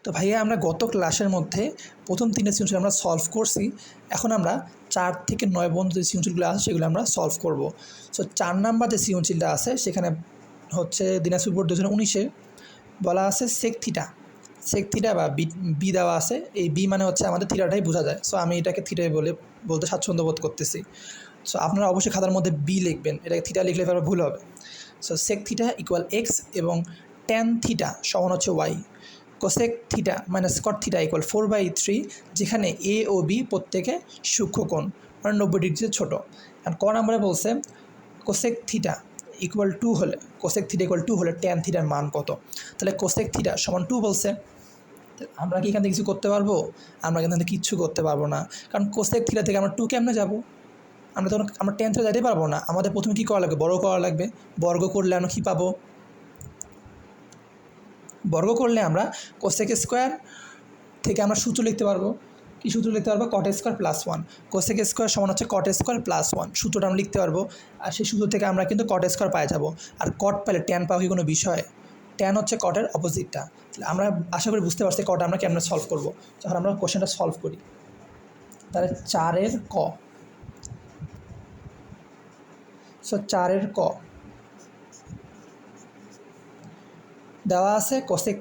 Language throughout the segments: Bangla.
তো ভাইয়া আমরা গত ক্লাসের মধ্যে প্রথম 3টে সৃজনশীল আমরা সলভ করছি। এখন আমরা 4 থেকে 9 পর্যন্ত যে সৃজনশীলগুলো আছে সেগুলো আমরা সলভ করব। সো 4 নাম্বার যে সৃজনশীলটা আছে সেখানে হচ্ছে দিনাজপুর বোর্ড 2019-এ বলা আছে সেক থিটা বা বি দেওয়া আছে। এই বি মানে হচ্ছে আমাদের থিটাটাই বোঝা যায়। সো আমি এটাকে থিটাই বলতে স্বাচ্ছন্দ্য বোধ করতেছি। সো আপনারা অবশ্যই খাতার মধ্যে বি লিখবেন, এটাকে থিটা লিখলে এবার ভুল হবে। So sec theta equal x এবং ট্যান থিটা সমান হচ্ছে y. Cosec theta minus cot theta equal 4/3, যেখানে এ ও বি প্রত্যেকে সূক্ষ্মকোণ মানে 90 ডিগ্রিতে ছোটো। আর ক নাম্বারে বলছে কোসেক থিটা ইকুয়াল 2 হলে ট্যান থিটার মান কত। তাহলে কোসেক থিটা সমান 2 বলছে। আমরা কি এখান থেকে কিছু করতে পারবো? আমরা এখান থেকে কিচ্ছু করতে পারবো না, কারণ কোসেক থিটা থেকে আমরা 2 কেমনে যাবো? আমরা ট্যান থিটা যেতে পারবো না। আমাদের প্রথমে কী করা লাগবে? বর্গ করা লাগবে। বর্গ করলে আমরা কী পাবো? বর্গ করলে আমরা কোসেক স্কোয়ার থেকে আমরা সূত্র লিখতে পারবো। কি সূত্র লিখতে পারবো? Cot square plus 1। Cosec square সমান হচ্ছে কট স্কোয়ার প্লাস 1, সূত্রটা আমরা লিখতে পারবো। আর সেই সূত্র থেকে আমরা কিন্তু কট স্কোয়ার পাই যাবো। আর কট পেলে ট্যান পাওয়া কি কোনো বিষয়? ট্যান হচ্ছে কটের অপোজিটটা। তাহলে আমরা আশা করি বুঝতে পারছি কট আমরা কেমন সলভ করবো। যখন আমরা কোশ্চেনটা সলভ করি, তাহলে 4-এর ক। সো 4-এর ক দেওয়া আছে কোসেক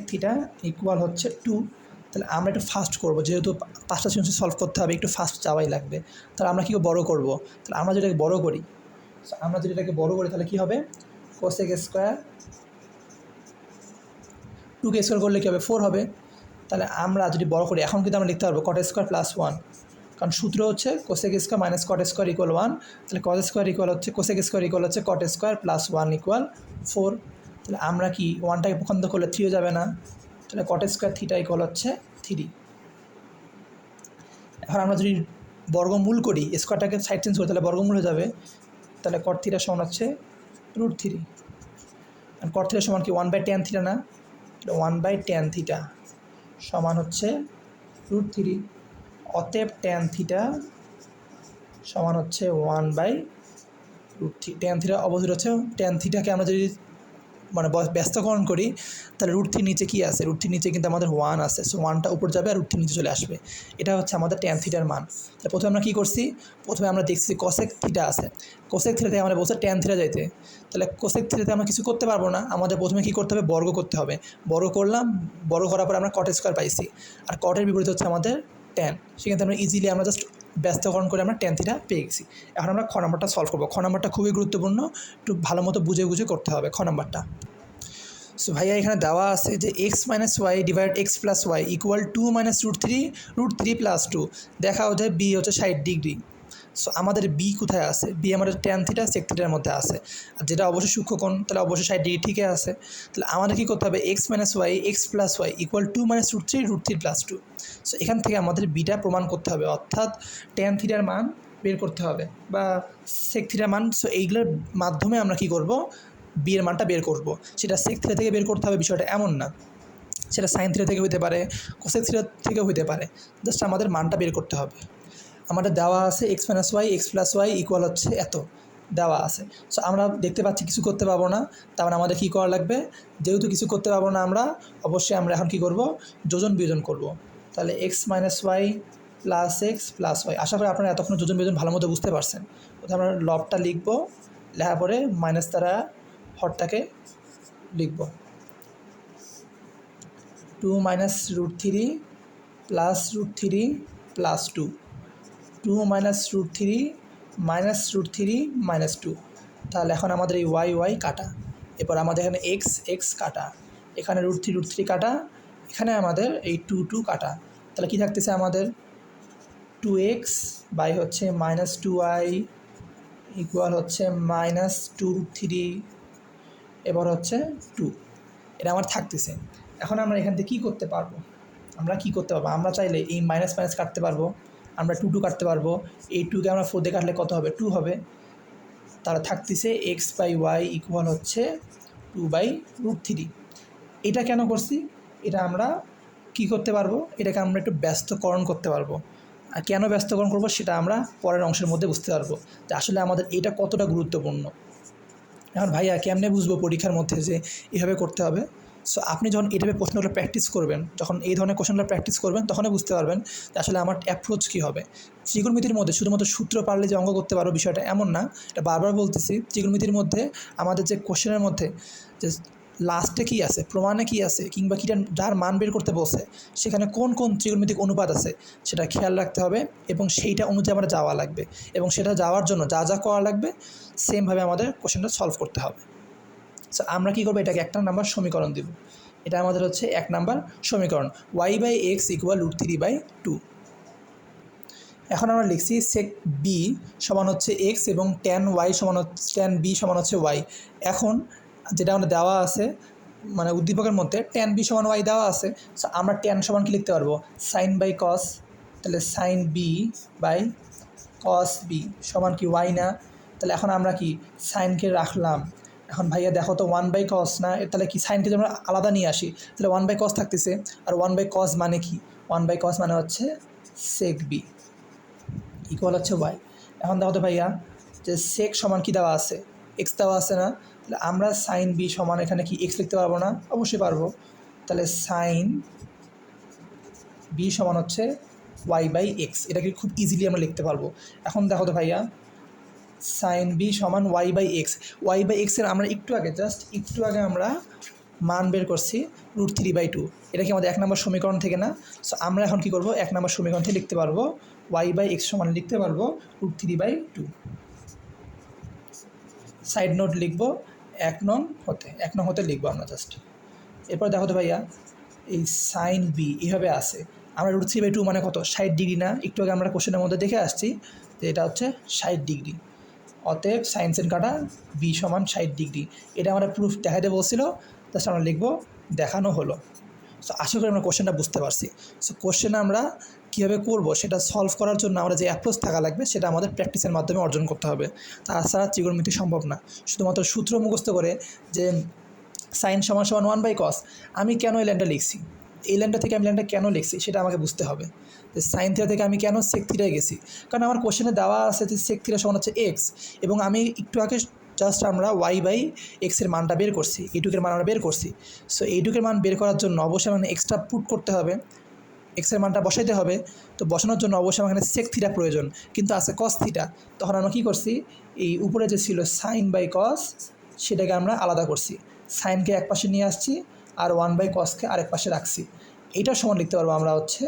থিটা ইকুয়াল হচ্ছে 2। তাহলে আমরা একটু ফাস্ট করবো, যেহেতু 5টা সৃজনশীল সলভ করতে হবে, একটু ফাস্ট যাওয়াই লাগবে। তাহলে আমরা কী বড় করবো? তাহলে আমরা যদি এটাকে বড় করি তাহলে কী হবে? কোসেক স্কোয়ার 2কে স্কোয়ার করলে কী হবে? 4 হবে। তাহলে আমরা যদি বড় করি, এখন কিন্তু আমরা লিখতে পারবো কট স্কোয়ার প্লাস 1, কারণ সূত্র হচ্ছে cosec square minus cot square equal 1। তাহলে কোসেক স্কোয়ার ইকুয়াল হচ্ছে কট স্কোয়ার প্লাস 1 ইকুয়াল 4। তাহলে আমরা কি 1টাকে পক্ষান্তর করলে 3 যাবে না? তাহলে কট স্কোয়ার থিটা ইকুয়াল হচ্ছে 3। এখন আমরা যদি বর্গমূল করি, স্কোয়ারটাকে সাইড চেঞ্জ করি, তাহলে বর্গমূল হয়ে যাবে। তাহলে কট থিটা সমান হচ্ছে √3। আর কট থিটা সমান কি 1/tan থিটা না? 1/tan থিটা সমান হচ্ছে √3। অতএব ট্যান থিটা সমান হচ্ছে 1/√3। ট্যান থিটা অপোজিট হচ্ছে ট্যান থিটাকে আমরা যদি মানে ব্যস্তকরণ করি, তাহলে √3 নিচে কী আছে? √3 নিচে কিন্তু আমাদের 1 আছে। সো 1টা উপর যাবে আর √3 নিচে চলে আসবে। এটা হচ্ছে আমাদের ট্যান থিটার মান। তাহলে প্রথমে আমরা কী করছি? প্রথমে আমরা দেখছি কোসেক থিটা আছে। কোসেক থিটা থেকে আমরা বলছে ট্যান থিটা যাইতে। তাহলে কোসেক থিটাতে আমরা কিছু করতে পারবো না। আমাদের প্রথমে কী করতে হবে? বর্গ করতে হবে। বর্গ করলাম, বর্গ করার পর আমরা কট স্কোয়ার পাইছি। আর কটের বিপরীত হচ্ছে আমাদের ট্যান। সেখানে আমরা ইজিলি আমরা জাস্ট ব্যস্তকরণ করে আমরা ট্যান থিটা পেয়ে গেছি। এখন আমরা খ নাম্বারটা সলভ করবো। খ নাম্বারটা খুবই গুরুত্বপূর্ণ, একটু ভালো মতো বুঝে করতে হবে খ নাম্বারটা। সো ভাইয়া এখানে দেওয়া আছে যে x minus y divide x plus y equal 2 minus √3 plus 2। দেখাও যায় বি হচ্ছে 60 ডিগ্রি। সো আমাদের বি কোথায় আছে? বি আমাদের ট্যান থিটা সেক থিটার মধ্যে আছে। আর যেটা অবশ্যই সূক্ষ্মকোণ, তাহলে অবশ্যই 60 ডিগ্রি ঠিকই আছে। তাহলে আমাদের কী করতে হবে? X minus y x plus y equal 2 minus √3 plus 2। So এখান থেকে আমাদের বিটা প্রমাণ করতে হবে, অর্থাৎ ট্যান থিটার মান বের করতে হবে বা সেক থিটার মান। সো এইগুলোর মাধ্যমে আমরা কী করব? বি এর মানটা বের করব। সেটা সেক থিটা থেকে বের করতে হবে বিষয়টা এমন না, সেটা সাইন থিটা থেকে হতে পারে, কোসেক থিটা থেকেও হতে পারে। জাস্ট আমাদের মানটা বের করতে হবে। আমাদের দেওয়া আছে x minus y x plus y equal হচ্ছে এত দেওয়া আছে। সো আমরা দেখতে পাচ্ছি কিছু করতে পারবো না। তার মানে আমাদের কী করা লাগবে? যেহেতু কিছু করতে পারবো না আমরা, অবশ্যই আমরা এখন কী করব? যোজন বিয়োজন করব। তাহলে x minus y plus x plus y. আশা করি আপনারা এতক্ষণ যোজন বিয়োজন ভালো মতো বুঝতে পারছেন। প্রথমে আমরা লবটা লিখব, লেখার পরে মাইনাস দ্বারা হরটাকে লিখব। 2 minus √3 plus √3 plus 2। 2 minus √3 minus √3 minus 2। তাহলে এখন আমাদের এই ওয়াই কাটা। এরপর আমাদের এখানে এক্স কাটা, এখানে √3 কাটা, এখানে আমাদের এই 2 কাটা। তাহলে কী থাকতেছে আমাদের? 2x বাই হচ্ছে মাইনাস 2y ইকুয়াল হচ্ছে মাইনাস 2√3, এবার হচ্ছে 2। এটা আমার থাকতেছে। এখন আমরা এখান থেকে কী করতে পারবো? আমরা চাইলে এই মাইনাস মাইনাস কাটতে পারবো, আমরা 2 কাটতে পারবো। এই 2কে আমরা 4 দিয়ে কাটলে কত হবে? 2 হবে। তাহলে থাকতেছে এক্স বাই ওয়াই ইকুয়াল হচ্ছে 2/√3। এটা কেন করছি? এটা আমরা কী করতে পারবো? এটাকে আমরা একটু ব্যস্তকরণ করতে পারবো। আর কেন ব্যস্তকরণ করবো সেটা আমরা পরের অংশের মধ্যে বুঝতে পারবো যে আসলে আমাদের এটা কতটা গুরুত্বপূর্ণ। এখন ভাইয়া কেমনে বুঝবো পরীক্ষার মধ্যে যে এভাবে করতে হবে? সো আপনি যখন এই টাইপের প্রশ্নগুলো প্র্যাকটিস করবেন, যখন এই ধরনের কোশ্চেনগুলো প্র্যাকটিস করবেন, তখনই বুঝতে পারবেন যে আসলে আমার অ্যাপ্রোচ কী হবে। ত্রিকোণমিতির মধ্যে শুধুমাত্র সূত্র পারলে যে অঙ্ক করতে পারো বিষয়টা এমন না, এটা বারবার বলতেছি। ত্রিকোণমিতির মধ্যে আমাদের যে কোশ্চেনের মধ্যে যে লাস্টে কী আছে, প্রমাণে কী আছে, কিংবা কীটা যার মান বের করতে বলছে সেখানে কোন কোন ত্রিকোণমিতিক অনুপাত আছে সেটা খেয়াল রাখতে হবে, এবং সেইটা অনুযায়ী আমরা যাওয়া লাগবে, এবং সেটা যাওয়ার জন্য যা যা করা লাগবে সেমভাবে আমাদের কোশ্চেনটা সলভ করতে হবে। সো আমরা কী করবো, এটাকে 1 নাম্বার সমীকরণ দেব। এটা আমাদের হচ্ছে 1 নাম্বার সমীকরণ, y/x = √3/2। এখন আমরা লিখছি sec b সমান হচ্ছে x এবং tan b সমান হচ্ছে y। এখন যেটা আমাদের দেওয়া আছে মানে উদ্দীপকের মধ্যে tan b সমান y দেওয়া আছে, সো আমরা tan সমান কি লিখতে পারবো, sin/cos। তাহলে sin b by cos b সমান কি y না? তাহলে এখন আমরা কি সাইনকে রাখলাম। এখন ভাইয়া দেখো তো 1/cos না, তাহলে কি সাইনকে যদি আমরা আলাদা নিয়ে আসি তাহলে 1/cos থাকতেছে, আর 1/cos মানে কি, 1/cos মানে হচ্ছে sec b ইকুয়াল হচ্ছে y। এখন দেখো তো ভাইয়া যে sec সমান কি দেওয়া আছে, x দেওয়া আছে না? তাহলে আমরা sin b সমান এখানে কি x লিখতে পারবো না? অবশ্যই পারবো। তাহলে sin b সমান হচ্ছে y/x, এটাকে খুব ইজিলি আমরা লিখতে পারবো। এখন দেখো তো ভাইয়া sin b সমান y/x, y/x-এর আমরা জাস্ট একটু আগে আমরা মান বের করছি √3/2। এটা কি আমাদের 1 নম্বর সমীকরণ থেকে না? সো আমরা এখন কি করব, 1 নম্বর সমীকরণ থেকে লিখতে পারবো y/x সমান লিখতে পারবো √3/2। সাইড নোট লিখবো 1 নং হতে লিখবো আমরা জাস্ট। এরপর দেখো তো ভাইয়া এই sin b এইভাবে আসে, আমরা √3/2 মানে কত, 60 ডিগ্রি না? একটু আগে আমরা কোশ্চেনের মধ্যে দেখে আসছি যে এটা হচ্ছে 60 ডিগ্রি। অতএব সাইন সেন কাটা b সমান 60 ডিগ্রি। এটা আমরা প্রুফ দেখাতে বলছিল, জাস্ট আমরা লিখবো দেখানো হলো। সো আশা করি আমরা কোশ্চেনটা বুঝতে পারছি। সো কোশ্চেন আমরা কীভাবে করবো সেটা সলভ করার জন্য আমরা যে অ্যাপ্রোচ থাকা লাগবে সেটা আমাদের প্র্যাকটিসের মাধ্যমে অর্জন করতে হবে। তাছাড়া ত্রিকোণমিতি সম্ভব না শুধুমাত্র সূত্র মুখস্থ করে যে সাইন সমান সমান 1/cos, আমি কেন এই লাইনটা লিখছি, এই লাইনটা থেকে আমি লাইনটা কেন লিখছি সেটা আমাকে বুঝতে হবে। যে সাইন থিটা থেকে আমি কেন সেক থিটায় গেছি, কারণ আমার কোশ্চেনে দেওয়া আছে যে সেক থিটা সমান হচ্ছে এক্স, এবং আমি একটু আগে জাস্ট আমরা y/x-এর মানটা বের করছি, এইটুকের মান আমরা বের করছি। সো এইটুকের মান বের করার জন্য অবশ্যই মানে এক্সট্রা পুট করতে হবে, এক্সের মানটা বসাইতে হবে। তো বসানোর জন্য অবশ্যই আমার এখানে সেক থিটা প্রয়োজন, কিন্তু আছে কস থিটা। তখন আমরা কী করছি, এই উপরে যে ছিল sin/cos সেটাকে আমরা আলাদা করছি, সাইনকে এক পাশে নিয়ে আসছি আর 1/cosকে আরেক পাশে রাখছি। এইটার সমান লিখতে পারবো আমরা হচ্ছে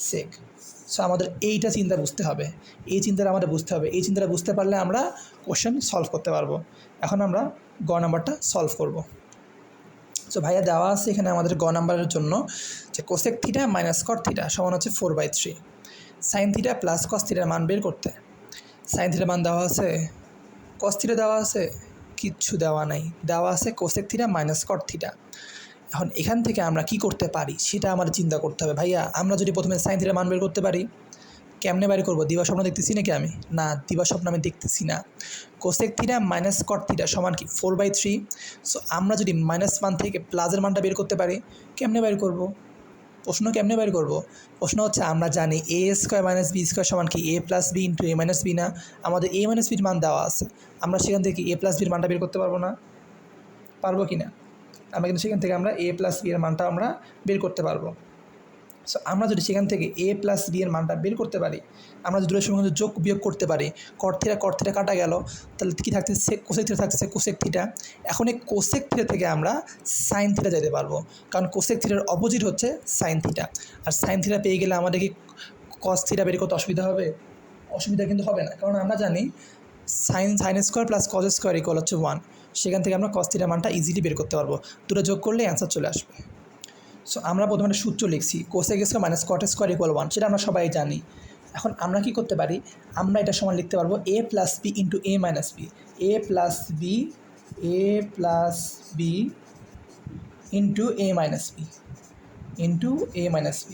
সেক। সো আমাদের এইটা চিন্তা বুঝতে হবে, এই চিন্তাটা আমাদের বুঝতে হবে। এই চিন্তাটা বুঝতে পারলে আমরা কোশ্চেন সলভ করতে পারবো। এখন আমরা গ নাম্বারটা সলভ করব। সো ভাইয়া দেওয়া আছে এখানে আমাদের গ নাম্বারের জন্য যে cosec theta minus cot theta সমান হচ্ছে 4/3, সাইন থিটা প্লাস কস থিটার মান বের করতে। সাইন থিটার মান দেওয়া আছে, কস থিটা দেওয়া আছে, কিচ্ছু দেওয়া নাই, দেওয়া আছে cosec theta minus cot theta. এখন এখান থেকে আমরা কি করতে পারি সেটা আমাদের চিন্তা করতে হবে। ভাইয়া আমরা যদি প্রথমে সাইন থিটার মান বের করতে পারি, কেমনে বাইর করবো? দিবা স্বপ্ন দেখতেছি নাকি আমি? না, দিবা স্বপ্ন আমি দেখতেছি না। Cosec theta minus cot theta সমান কি 4/3। সো আমরা যদি -1 থেকে প্লাসের মানটা বের করতে পারি, কেমনে বাইর করব? প্রশ্ন কেমনে বাইর করব? প্রশ্ন হচ্ছে আমরা জানি a² - b² সমান কি a + b × a - b না? আমাদের a - bর মান দেওয়া আছে, আমরা সেখান থেকে a + bর মানটা বের করতে পারবো না? পারবো কি না? আমরা কিন্তু সেখান থেকে আমরা a + b এর মানটা আমরা বের করতে পারবো। সো আমরা যদি সেখান থেকে a + b এর মানটা বের করতে পারি, আমরা যদি দূরের সময় যোগ বিয়োগ করতে পারি, কট থিটা কাটা গেল, তাহলে কী থাকতেছে, কোসেক থিটা থাকতেছে কোসেক থিটা। এখন এই কোসেক থিটা থেকে আমরা সাইন থিটা যেতে পারবো, কারণ কোসেক থিটার অপোজিট হচ্ছে সাইন থিটা। আর সাইন থিটা পেয়ে গেলে আমাদের কি কস থিটা বের করতে অসুবিধা হবে? অসুবিধা কিন্তু হবে না, কারণ আমরা জানি sin² + cos² = 1। সেখান থেকে আমরা কস থিটার মানটা ইজিলি বের করতে পারবো, দুটো যোগ করলে অ্যান্সার চলে আসবে। সো আমরা প্রথমে একটা সূত্র লিখছি, কোসেক² - cot² = 1, সেটা আমরা সবাই জানি। এখন আমরা কি করতে পারি, আমরা এটা সমান লিখতে পারবো a + b × a - b, a + b × a - b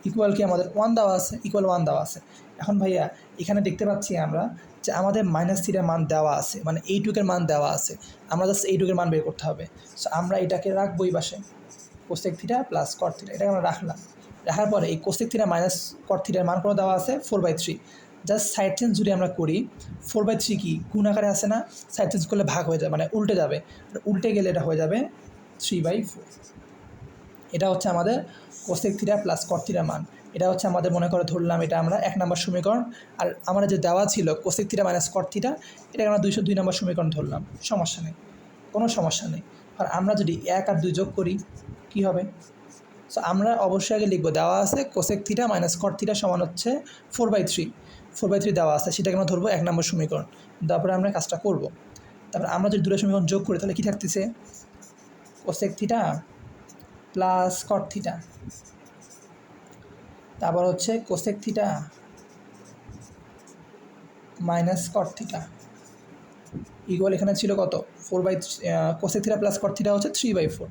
equal কি আমাদের 1 দেওয়া আছে, ইকুয়াল 1 দেওয়া আছে। এখন ভাইয়া এখানে দেখতে পাচ্ছি আমরা যে আমাদের মাইনাস থিটার মান দেওয়া আছে, মানে এইটুকের মান দেওয়া আছে, আমরা জাস্ট এইটুকের মান বের করতে হবে। সো আমরা এটাকে রাখবো এই পাশে, cosec theta plus cot theta, এটাকে আমরা রাখলাম। রাখার পরে এই কোসেক থিটা মাইনাস কট থিটার মান করে দেওয়া আছে 4/3, জাস্ট সাইড চেঞ্জ যদি আমরা করি 4/3 কি গুণ আকারে আসে না, সাইড চেঞ্জ করলে ভাগ হয়ে যাবে, মানে উল্টে যাবে, উল্টে গেলে এটা হয়ে যাবে 3/4। এটা হচ্ছে আমাদের কোসেক থিটা প্লাস কট থিটার মান। এটা হচ্ছে আমাদের মনে করে ধরলাম এটা আমরা 1 নম্বর সমীকরণ, আর আমরা যে দেওয়া ছিল cosec theta minus cot theta, এটাকে আমরা 202 নম্বর সমীকরণ ধরলাম, সমস্যা নেই, কোনো সমস্যা নেই। আর আমরা যদি 1 আর 2 যোগ করি কী হবে? সো আমরা অবশ্যই আগে লিখবো, দেওয়া আছে cosec theta minus cot theta সমান হচ্ছে 4/3, 4/3 দেওয়া আছে, সেটাকে আমরা ধরবো 1 নম্বর সমীকরণ। তারপরে আমরা কাজটা করব। তারপরে আমরা যদি দুটো সমীকরণ যোগ করি তাহলে কী থাকতেছে? Cosec theta plus cot theta, তারপর হচ্ছে cosec theta minus cot theta equal এখানে ছিল কত? 4/3। Cosec theta plus cot theta হচ্ছে 3/4,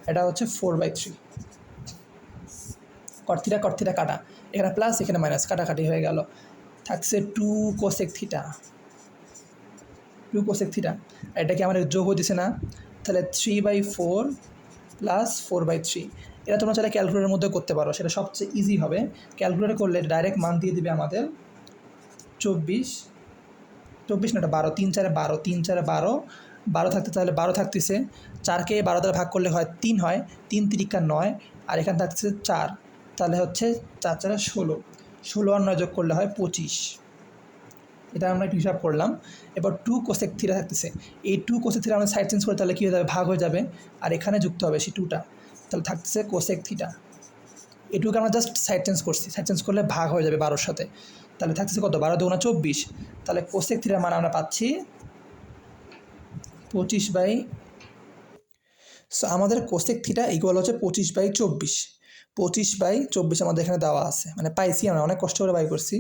এটা হচ্ছে 4/3। কট থিটা কাটা, এখানে প্লাস এখানে মাইনাস, কাটাকাটি হয়ে গেল, থাকছে 2 কোসেক থিটা, 2 কোসেক থিটা। এটা কি আমাদের যোগ হতেছে না? তাহলে 3/4 প্লাস 4/3। এটা তোমরা চাইলে ক্যালকুলেটারের মধ্যে করতে পারো, সেটা সবচেয়ে ইজি হবে। ক্যালকুলেটার করলে ডাইরেক্ট মান দিয়ে দিবে আমাদের 24 না, এটা 12, 3 4 12, 3 4 12, 12 থাকতে, তাহলে 12 থাকতেছে, 4কে 12 দ্বারা ভাগ করলে হয় 3 হয়, 3 তিরিকা 9, আর এখানে থাকতেছে 4, তাহলে হচ্ছে 4 4 16, 16 আর 9 যোগ করলে হয় 25। এটা আমরা একটু হিসাব করলাম। এবার 2 কোসেক থিটা থাকতেছে, এই 2 কোসেক থিটা আমরা সাইড চেঞ্জ করে তাহলে কী হয়ে যাবে? ভাগ হয়ে যাবে, আর এখানে যুক্ত হবে সেই 2টা, তাহলে থাকতেছে কোসেক থিটা। এটুকু আমরা জাস্ট সাইড চেঞ্জ করছি, সাইড চেঞ্জ করলে ভাগ হয়ে যাবে 12-র সাথে, তাহলে থাকতেছে কত? 12 দুগুণা 24, তাহলে কোসেক থিটার মান আমরা পাচ্ছি 25/। সো আমাদের কোসেক থিটা ইকুয়াল হচ্ছে 25/24, 25/24 আমাদের এখানে দেওয়া আছে, মানে পাইছি, আমরা অনেক কষ্ট করে বাই করছি,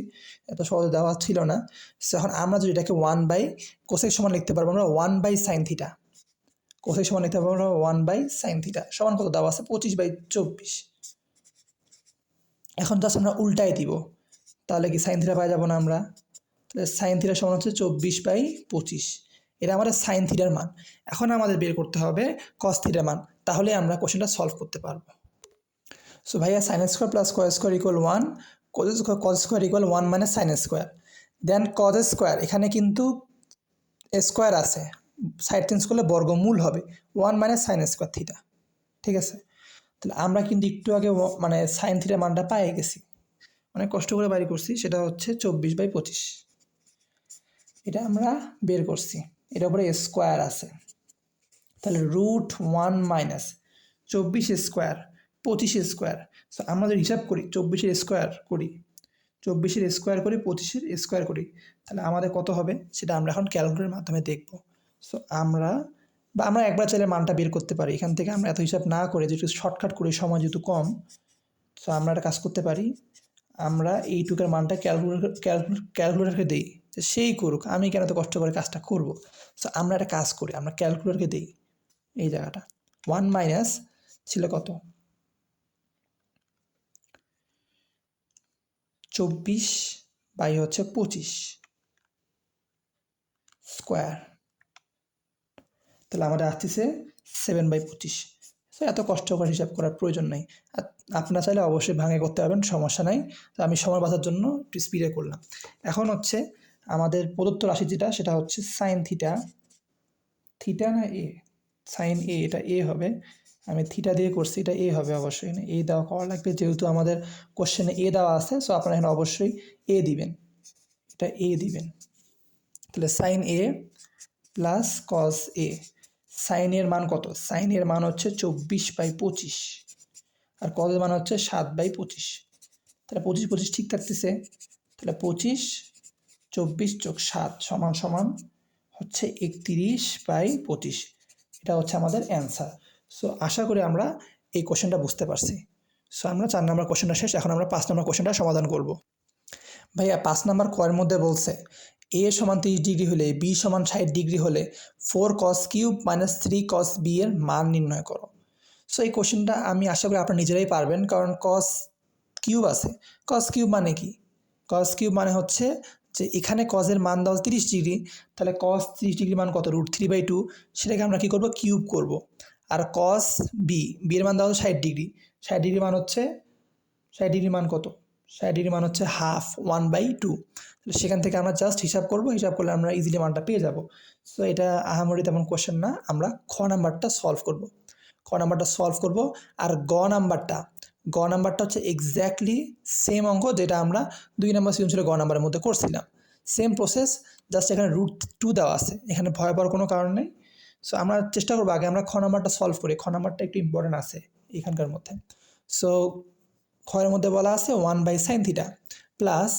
এত সহজে দেওয়া ছিল না। সো এখন আমরা যদি এটাকে 1/ কোসেক সমান লিখতে পারবো আমরা 1/sin থিটা, কোসেক সমান লিখতে পারবো আমরা 1/sin থিটা সমান কত দেওয়া আছে? 25/24। এখন জাস্ট আমরা উল্টাই দিব, তাহলে কি সাইন থিটা পাই যাবো না আমরা? তাহলে সাইন থিটা সমান হচ্ছে 24/25, এটা আমাদের সাইন থিটার মান। এখন আমাদের বের করতে হবে কস থিটার মান, তাহলে আমরা কোশ্চেনটা সলভ করতে পারবো। সো ভাইয়া sign square plus cos square equal 1, cos square equal 1 মানে সাইন স্কোয়ার, দেন কস স্কোয়ার, এখানে কিন্তু স্কোয়ার আছে, সাইড চেঞ্জ করলে বর্গমূল হবে, 1 মানে সাইন স্কোয়ার থিটা, ঠিক আছে? তাহলে আমরা কিন্তু একটু আগে মানে সাইন থিটার মানটা পেয়ে গেছি, অনেক কষ্ট করে বাইর করছি, সেটা হচ্ছে 24/25, এটা আমরা বের করছি, এটার উপরে স্কোয়ার আছে, তাহলে √1 মাইনাস 24 স্কোয়ার 25 স্কোয়ার। সো আমরা যদি হিসাব করি 24-এর স্কোয়ার করি, 24-এর স্কোয়ার করি, 25-এর স্কোয়ার করি, তাহলে আমাদের কত হবে সেটা আমরা এখন ক্যালকুলেটরের মাধ্যমে দেখব। সো আমরা একবার চাইলে মানটা বের করতে পারি, এখান থেকে আমরা এত হিসাব না করে যেহেতু শর্টকাট করি, সময় যেহেতু কম, সো আমরা একটা কাজ করতে পারি, আমরা এইটুকের মানটা ক্যালকুলেটরকে দিই, যে সেই করুক, আমি কেন এত কষ্ট করে কাজটা করব। সো আমরা একটা কাজ করি, আমরা ক্যালকুলেটরকে দিই এই জায়গাটা, 1 মাইনাস ছিল কত? 24/25 স্কোয়ার, তাহলে আমাদের আসতেছে 7/25। সো এত কষ্ট করে হিসাব করার প্রয়োজন নেই, আপনারা চাইলে অবশ্যই ভাঙে করতে পারবেন, সমস্যা নাই। তো আমি সময় বাঁচার জন্য একটু স্পিডে করলাম। এখন হচ্ছে আমাদের প্রদত্ত রাশি যেটা, সেটা হচ্ছে সাইন থিটা, থিটা না এ, সাইন এ, এটা এ হবে, আমি থিটা দিয়ে করছি, এটা এ হবে অবশ্যই, না এ দেওয়া করা লাগবে, যেহেতু আমাদের কোশ্চেনে এ দেওয়া আছে, সো আপনারা এখানে অবশ্যই এ দিবেন, এটা এ দিবেন। তাহলে সাইন এ প্লাস কস এ, সাইন এর মান কত? সাইন এর মান হচ্ছে 24/25, আর কসের মান হচ্ছে 7/25, তাহলে 25 ঠিক থাকতেছে, তাহলে 25 24 যোগ 7 সমান সমান হচ্ছে 31/25, এটা হচ্ছে আমাদের অ্যান্সার। সো আশা করি আমরা এই কোশ্চেনটা বুঝতে পারছি। সো আমরা 4 নম্বর কোশ্চেনটা শেষ, এখন আমরা 5 নম্বর কোশ্চেনটা সমাধান করব। ভাইয়া 5 নম্বর কয়ের মধ্যে বলছে এ সমান 30 ডিগ্রি হলে বি সমান 60 ডিগ্রি হলে 4 cos cube minus 3 cos B এর মান নির্ণয় করো। সো এই কোশ্চেনটা আমি আশা করি আপনারা নিজেরাই পারবেন, কারণ cos কিউব আছে। cos কিউব মানে কি? cos কিউব মানে হচ্ছে যে এখানে cos-এর মান দেওয়া 30 ডিগ্রি, তাহলে cos 30 ডিগ্রি মান কত? √3/2, সেটাকে আমরা কী করব? কিউব করব। আর cos বি, বি এর মান দেওয়া 60 ডিগ্রি, 60 ডিগ্রি মান হচ্ছে, 60 ডিগ্রি মান কত? 60 মান হচ্ছে হাফ 1/2। তাহলে সেখান থেকে আমরা জাস্ট হিসাব করব, হিসাব করলে আমরা ইজিলি মানটা পেয়ে যাব। সো এটা আহামরি তেমন কোশ্চেন না, আমরা খ নাম্বারটা সলভ করব। খ নাম্বারটা সলভ করব। আর গ নাম্বারটা হচ্ছে এক্স্যাক্টলি সেম অঙ্ক যেটা আমরা 2 নম্বর সৃজনশীলে গ নাম্বারের মধ্যে করছিলাম, সেম প্রসেস, জাস্ট এখানে √2 দেওয়া আছে, এখানে ভয় পাওয়ার কোনো কারণ নেই। সো আমরা চেষ্টা করবো আগে আমরা খ নাম্বারটা সলভ করি, খ নাম্বারটা একটু ইম্পর্টেন্ট আছে এখানকার মধ্যে। সো খয়ের মধ্যে বলা আছে 1/sin থিটা প্লাস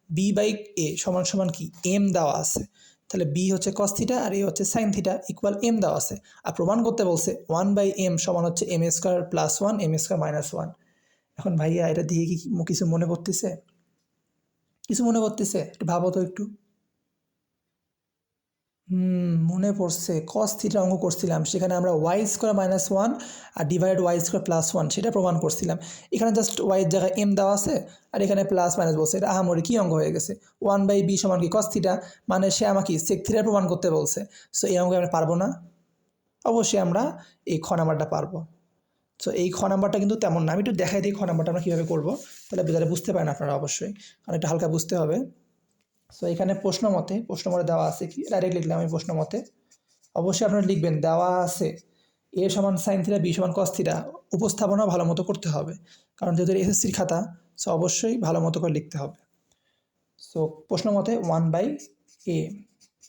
b/a সমান সমান কি m দেওয়া আছে, তাহলে b হচ্ছে cos থিটা আর a হচ্ছে sin থিটা ইকুয়াল m দেওয়া আছে। আর প্রমাণ করতে বলছে 1/m সমান হচ্ছে m² + 1 m² - 1। এখন ভাইয়া এটা দিয়ে কি কিছু মনে পড়তেছে? কিছু মনে পড়তেছে? একটু ভাবো তো একটু। মনে পড়ছে, cos থিটা অঙ্ক করছিলাম, সেখানে আমরা y² - 1 আর ডিভাইড y² + 1 সেটা প্রমাণ করছিলাম। এখানে জাস্ট y এর জায়গায় m দেওয়া আছে আর এখানে প্লাস মাইনাস বলছে, এটা আহামরি কি অঙ্ক হয়ে গেছে? 1/b সমান কি cos থিটা, মানে সে আমাকে sec থিটা প্রমাণ করতে বলছে। সো এই অঙ্ক আমরা পারবো না? অবশ্যই আমরা এই খ নাম্বারটা পারবো। সো এই খ নাম্বারটা কিন্তু তেমন না, আমি একটু দেখাই দিই খ নাম্বারটা আমরা কীভাবে করবো, তাহলে যারা বুঝতে পারেন আপনারা অবশ্যই, কারণ এটা হালকা বুঝতে হবে। সো এখানে প্রশ্ন মতে দেওয়া আছে কি, ডাইরেক্ট লিখলাম আমি প্রশ্ন মতে। অবশ্যই আপনারা লিখবেন দেওয়া আছে a সমান sin থিটা, b সমান cos থিটা, উপস্থাপনা ভালো মতো করতে হবে, কারণ যেহেতু এসএসসির খাতা, সো অবশ্যই ভালো মতো করে লিখতে হবে। সো প্রশ্ন মতে 1/a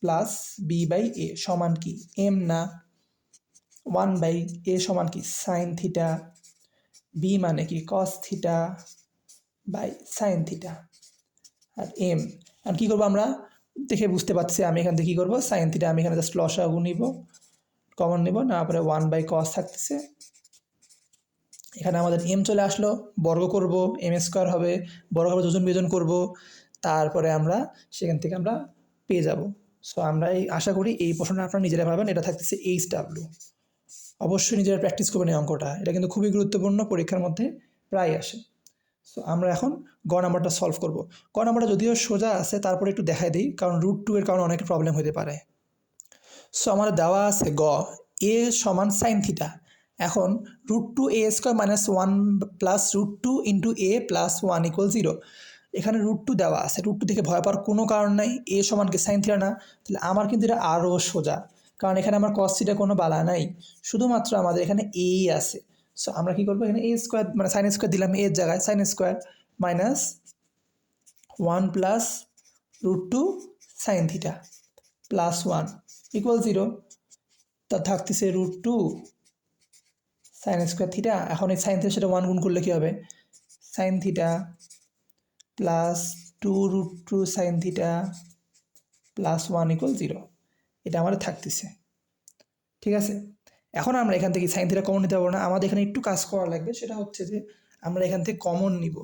প্লাস b/a সমান কি m না, 1/a সমান কি sin থিটা, b মানে কি cos theta by sin theta, আর m আর কী করবো আমরা দেখে বুঝতে পারছি। আমি এখান থেকে কী করবো, sin থিটা আমি এখানে জাস্ট লসাগু নিব, কমন নিব, না পরে 1/cos থাকতেছে, এখানে আমাদের m চলে আসলো, বর্গ করব, m² হবে, বর্গ হবে, যোজন বিয়োজন করব, তারপরে আমরা সেখান থেকে আমরা পেয়ে যাব। সো আমরা এই আশা করি এই প্রশ্নটা আপনারা নিজেরা পাবেন, এটা থাকতেছে HW। অবশ্যই নিজেরা প্র্যাকটিস করবেন এই অঙ্কটা, এটা কিন্তু খুবই গুরুত্বপূর্ণ, পরীক্ষার মধ্যে প্রায় আসে। সো আমরা এখন গ নাম্বারটা সলভ করব। গ নাম্বারটা যদিও সোজা আছে, তারপরে একটু দেখাই দিই, কারণ √2 এর কারণে অনেক প্রবলেম হতে পারে। সো আমাদের দেওয়া আছে গ a সমান sin থিটা, এখন √2a² - 1 plus √2 into a plus 1 = 0। এখানে √2 দেওয়া আছে, √2 থেকে ভয় পাওয়ার কোনো কারণ নাই, a সমান কি sin থিটা না, তাহলে আমার কিন্তু এটা আরও সোজা, কারণ এখানে আমার cos থিটা কোনো বালা নাই, শুধুমাত্র আমাদের এখানে a আছে। সো আমরা কী করবো, এখানে a² মানে sin² দিলাম, এর জায়গায় sin² minus 1 plus √2 sin theta plus 1 = 0, তা থাকতেছে √2 sin² থিটা। এখন এই সাইন থিটার সাথে 1 গুণ করলে কী হবে, sin theta plus 2√2 sin theta plus 1 = 0, এটা আমাদের থাকতেছে। ঠিক আছে, এখন আমরা এখান থেকে সাইন থিটা কমন নিতে পারবো না, আমাদের এখানে একটু কাজ করা লাগবে, সেটা হচ্ছে যে আমরা এখান থেকে কমন নিব,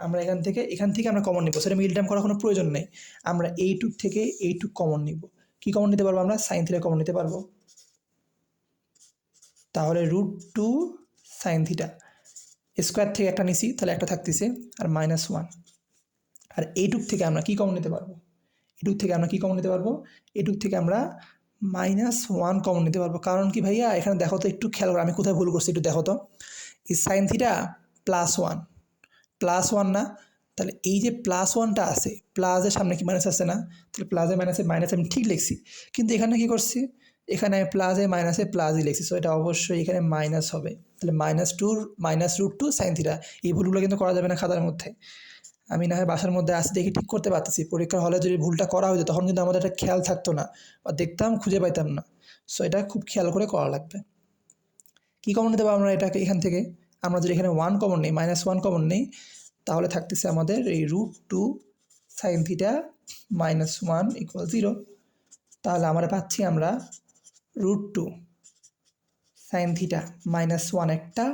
আমরা এখান থেকে আমরা কমন নিব, সেটা মিল টাইম করার কোনো প্রয়োজন নেই, আমরা এইটুক থেকে এইটুক কমন নিব। কী কমন নিতে পারবো আমরা, সাইন থিটা কমন নিতে পারবো, তাহলে √2 sin থিটা স্কোয়ার থেকে একটা নিছি, তাহলে একটা থাকতেছে আর -1, আর এইটুক থেকে আমরা কী কমন নিতে পারবো, এটুক থেকে আমরা -1 কমন নিতে পারবো। কারণ কি ভাইয়া, এখানে দেখো তো, একটু খেয়াল করো আমি কোথায় ভুল করছি, একটু দেখো তো, এই সাইন থিটা +1 না, তাহলে এই যে +1টা আছে, প্লাসের সামনে কি মাইনাস আছে না, তাহলে প্লাসে মাইনাসে মাইনাস আমি ঠিক লিখছি, কিন্তু এখানে কি করছি, এখানে আমি প্লাসে মাইনাসে প্লাসই লিখছি, সো এটা অবশ্যই এখানে মাইনাস হবে, তাহলে -√2 sin থিটা। এই ভুলগুলো কিন্তু করা যাবে না খাতার মধ্যে, আমি না হয় বাসার মধ্যে আসতে দেখে ঠিক করতে পারতেছি, পরীক্ষার হলে যদি ভুলটা করা হতো তখন কিন্তু আমাদের একটা খেয়াল থাকতো না, বা দেখতাম খুঁজে পাইতাম না। সো এটা খুব খেয়াল করে করা লাগবে। কী কমন নিতে পারবো আমরা এটাকে, এখান থেকে আমরা যদি এখানে 1 কমন নেই, -1 কমন নেই, তাহলে থাকতেছে আমাদের এই √2 sin থিটা -1 = 0, তাহলে আমরা পাচ্ছি আমরা √2 sin থিটা -1 একটা,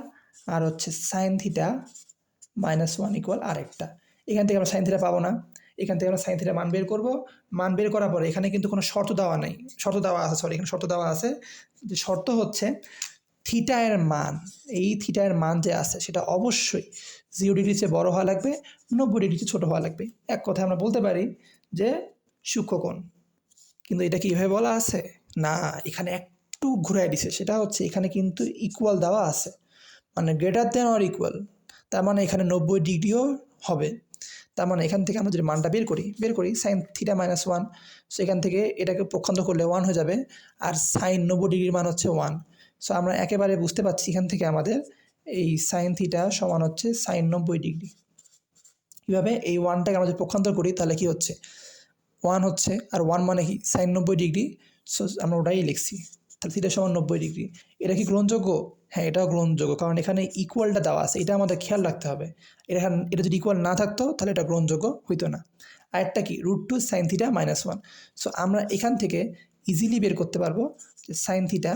আর হচ্ছে sin থিটা -1 = আরেকটা। এখান থেকে আমরা সাইন থিটা পাবো না, এখান থেকে আমরা সাইন থিটা মান বের করবো, মান বের করার পরে এখানে কিন্তু কোনো শর্ত দেওয়া নেই, এখানে শর্ত দেওয়া আছে, যে শর্ত হচ্ছে থিটা এর মান, এই থিটা এর মান যে আছে সেটা অবশ্যই 0 ডিগ্রির চেয়ে বড় হওয়া লাগবে, 90 ডিগ্রির চেয়ে ছোটো হওয়া লাগবে। এক কথায় আমরা বলতে পারি যে সূক্ষ্মকোণ। কিন্তু এটা কীভাবে বলা আছে না, এখানে একটু ঘুরাই দিছে, সেটা হচ্ছে এখানে কিন্তু ইকুয়াল দেওয়া আছে, মানে গ্রেটার দেন অর ইকুয়াল, তার মানে এখানে 90 ডিগ্রিও হবে। তার মানে এখান থেকে আমরা যদি মানটা বের করি সাইন থিটা মাইনাস 1, সো এখান থেকে এটাকে পক্ষান্তর করলে 1 হয়ে যাবে, আর সাইন 90 ডিগ্রির মান হচ্ছে 1। সো আমরা একেবারে বুঝতে পারছি এখান থেকে আমাদের এই সাইন থিটা সমান হচ্ছে সাইন 90 ডিগ্রি। কীভাবে? এই 1টাকে আমরা যদি পক্ষান্তর করি তাহলে কি হচ্ছে 1 হচ্ছে, আর 1 মানে কি সাইন 90 ডিগ্রি, সো আমরা ওটাই লিখছি। তাহলে থিটা সমান 90 ডিগ্রি। এটা কি গ্রহণযোগ্য? হ্যাঁ, এটাও গ্রহণযোগ্য, কারণ এখানে ইকুয়ালটা দেওয়া আছে, এটা আমাদের খেয়াল রাখতে হবে। এটা যদি ইকুয়াল না থাকতো তাহলে এটা গ্রহণযোগ্য হইতো না। আরেকটা কি √2 সাইন থিটা মাইনাস 1। সো আমরা এখান থেকে ইজিলি বের করতে পারবো যে সাইন থিটা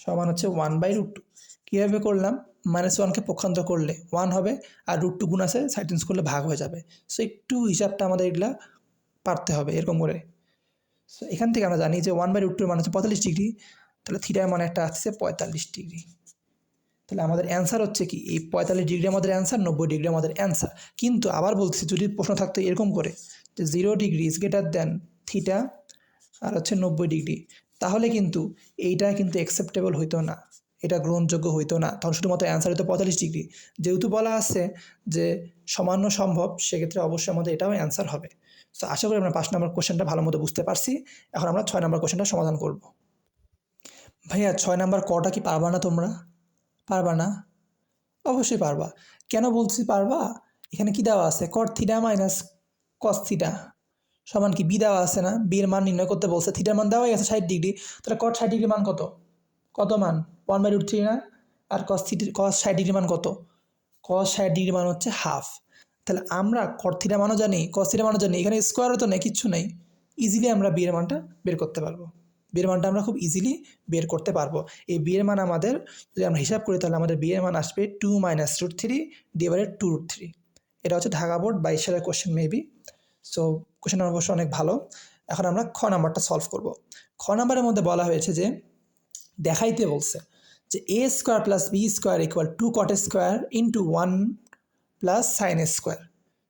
সমান হচ্ছে 1/√2। কীভাবে করলাম? -1কে পক্ষান্তর করলে 1 হবে, আর √2 গুণ আছে, সাইড চেঞ্জ করলে ভাগ হয়ে যাবে। সো একটু হিসাবটা আমাদের এগুলা পারতে হবে এরকম করে। সো এখান থেকে আমরা জানি যে 1/√2 মান হচ্ছে 45 ডিগ্রি, তাহলে থিটার মান একটা আসছে 45 ডিগ্রি। তাহলে আমাদের অ্যান্সার হচ্ছে কি এই 45 ডিগ্রি আমাদের অ্যান্সার, 90 ডিগ্রি আমাদের অ্যান্সার। কিন্তু আবার বলছি, যদি প্রশ্ন থাকতো এরকম করে যে 0 degree is greater than theta আর হচ্ছে 90 ডিগ্রি, তাহলে কিন্তু এইটা কিন্তু অ্যাকসেপ্টেবল হইতো না, এটা গ্রহণযোগ্য হইতো না। তখন শুধুমাত্র অ্যান্সার হতো 45 ডিগ্রি। যেহেতু বলা আছে যে সামান্য সম্ভব, সেক্ষেত্রে অবশ্যই আমাদের এটাও অ্যান্সার হবে। সো আশা করি আমরা 5 নম্বর কোশ্চেনটা ভালো মতো বুঝতে পারছি। এখন আমরা 6 নম্বর কোশ্চেনটা সমাধান করব। ভাইয়া 6 নম্বর কটা কি পারবা না তোমরা? পারবা না? অবশ্যই পারবা। কেন বলছি পারবা? এখানে কি দেওয়া আছে? cot theta minus cos theta সমান কি বি দেওয়া আছে না? বি এর মান নির্ণয় করতে বলছে, থিটার মান দেওয়াই আছে 60 ডিগ্রি। তাহলে cot 60 ডিগ্রি মান কত? কত মান? 1/√3 না? আর cos 60 ডিগ্রি মান কত? cos 60 ডিগ্রি মান হচ্ছে হাফ। তাহলে আমরা cot থিটা মানও জানি, cos থিটা মানও জানি, এখানে স্কোয়ারও তো নেই, কিচ্ছু নেই। ইজিলি আমরা বি এর মানটা বের করতে পারবো। বি এর মানটা আমরা খুব ইজিলি বের করতে পারবো। এই বি এর মান আমাদের যদি আমরা হিসাব করি তাহলে আমাদের বি এর মান আসবে 2 - √3 ডিভাইডেড 2√3। এটা হচ্ছে ঢাকা বোর্ড 22 সালের কোশ্চেন মেবি। সো কোশ্চেন অবশ্য অনেক ভালো। এখন আমরা খ নাম্বারটা সলভ করব। খ নাম্বারের মধ্যে বলা হয়েছে যে দেখাইতে বলছে যে a square plus B square equal 2 cot square into 1 plus sine square.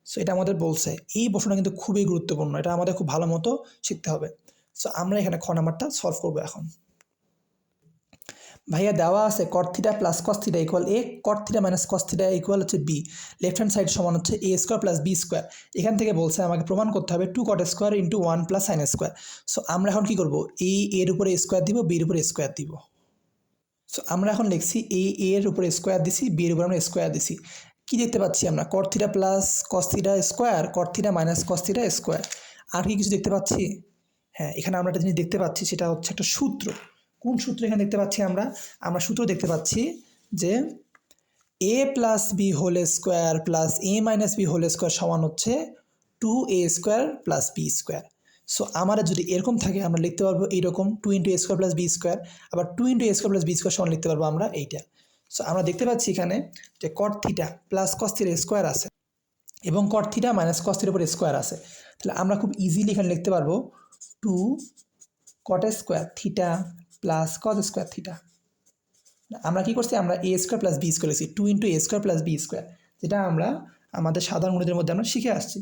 So এটা আমাদের বলছে। এই প্রশ্নটা কিন্তু খুবই গুরুত্বপূর্ণ, এটা আমাদের খুব ভালো মতো শিখতে হবে। সো আমরা এখানে খ নাম্বারটা সলভ করবো এখন। ভাইয়া দেওয়া আছে cot theta plus cos theta equal a, cot theta minus cos theta equal হচ্ছে b, লেফট হ্যান্ড সাইড সমান হচ্ছে a square plus B square. এখান থেকে বলছে আমাকে প্রমাণ করতে হবে 2 cot square into 1 plus sine square. So আমরা এখন কি করবো? এর উপরে স্কোয়ার দিব, বির উপরে স্কোয়ার দিব। সো আমরা এখন লিখছি এর উপরে স্কোয়ার দিছি, বি এর উপরে আমরা স্কোয়ার দিছি। কি দেখতে পাচ্ছি আমরা? cot theta plus cos theta square, cot theta minus cos theta square. আর কি কিছু দেখতে পাচ্ছি? হ্যাঁ, এখানে আমরা একটা জিনিস দেখতে পাচ্ছি, সেটা হচ্ছে একটা সূত্র। কোন সূত্র এখানে দেখতে পাচ্ছি আমরা? আমরা সূত্র দেখতে পাচ্ছি যে a plus B whole square plus a minus B whole square সমান হচ্ছে 2a square plus B square. So আমাদের যদি এরকম থাকে আমরা লিখতে পারবো এইরকম 2 × a square plus B square, আবার 2 × a square plus B square সমান লিখতে পারবো আমরা এইটা। সো আমরা দেখতে পাচ্ছি এখানে যে cot theta plus cos theta square আছে এবং cot থিটা মাইনাস cos থিটার উপর স্কোয়ার আছে। তাহলে আমরা খুব ইজিলি এখানে লিখতে পারবো 2 cot square theta plus cos square theta. আমরা কি করছি? আমরা a square plus B square লিখছি 2 × a square plus B square, যেটা আমরা আমাদের সাধারণ গণিতের মধ্যে আমরা শিখে আসছি।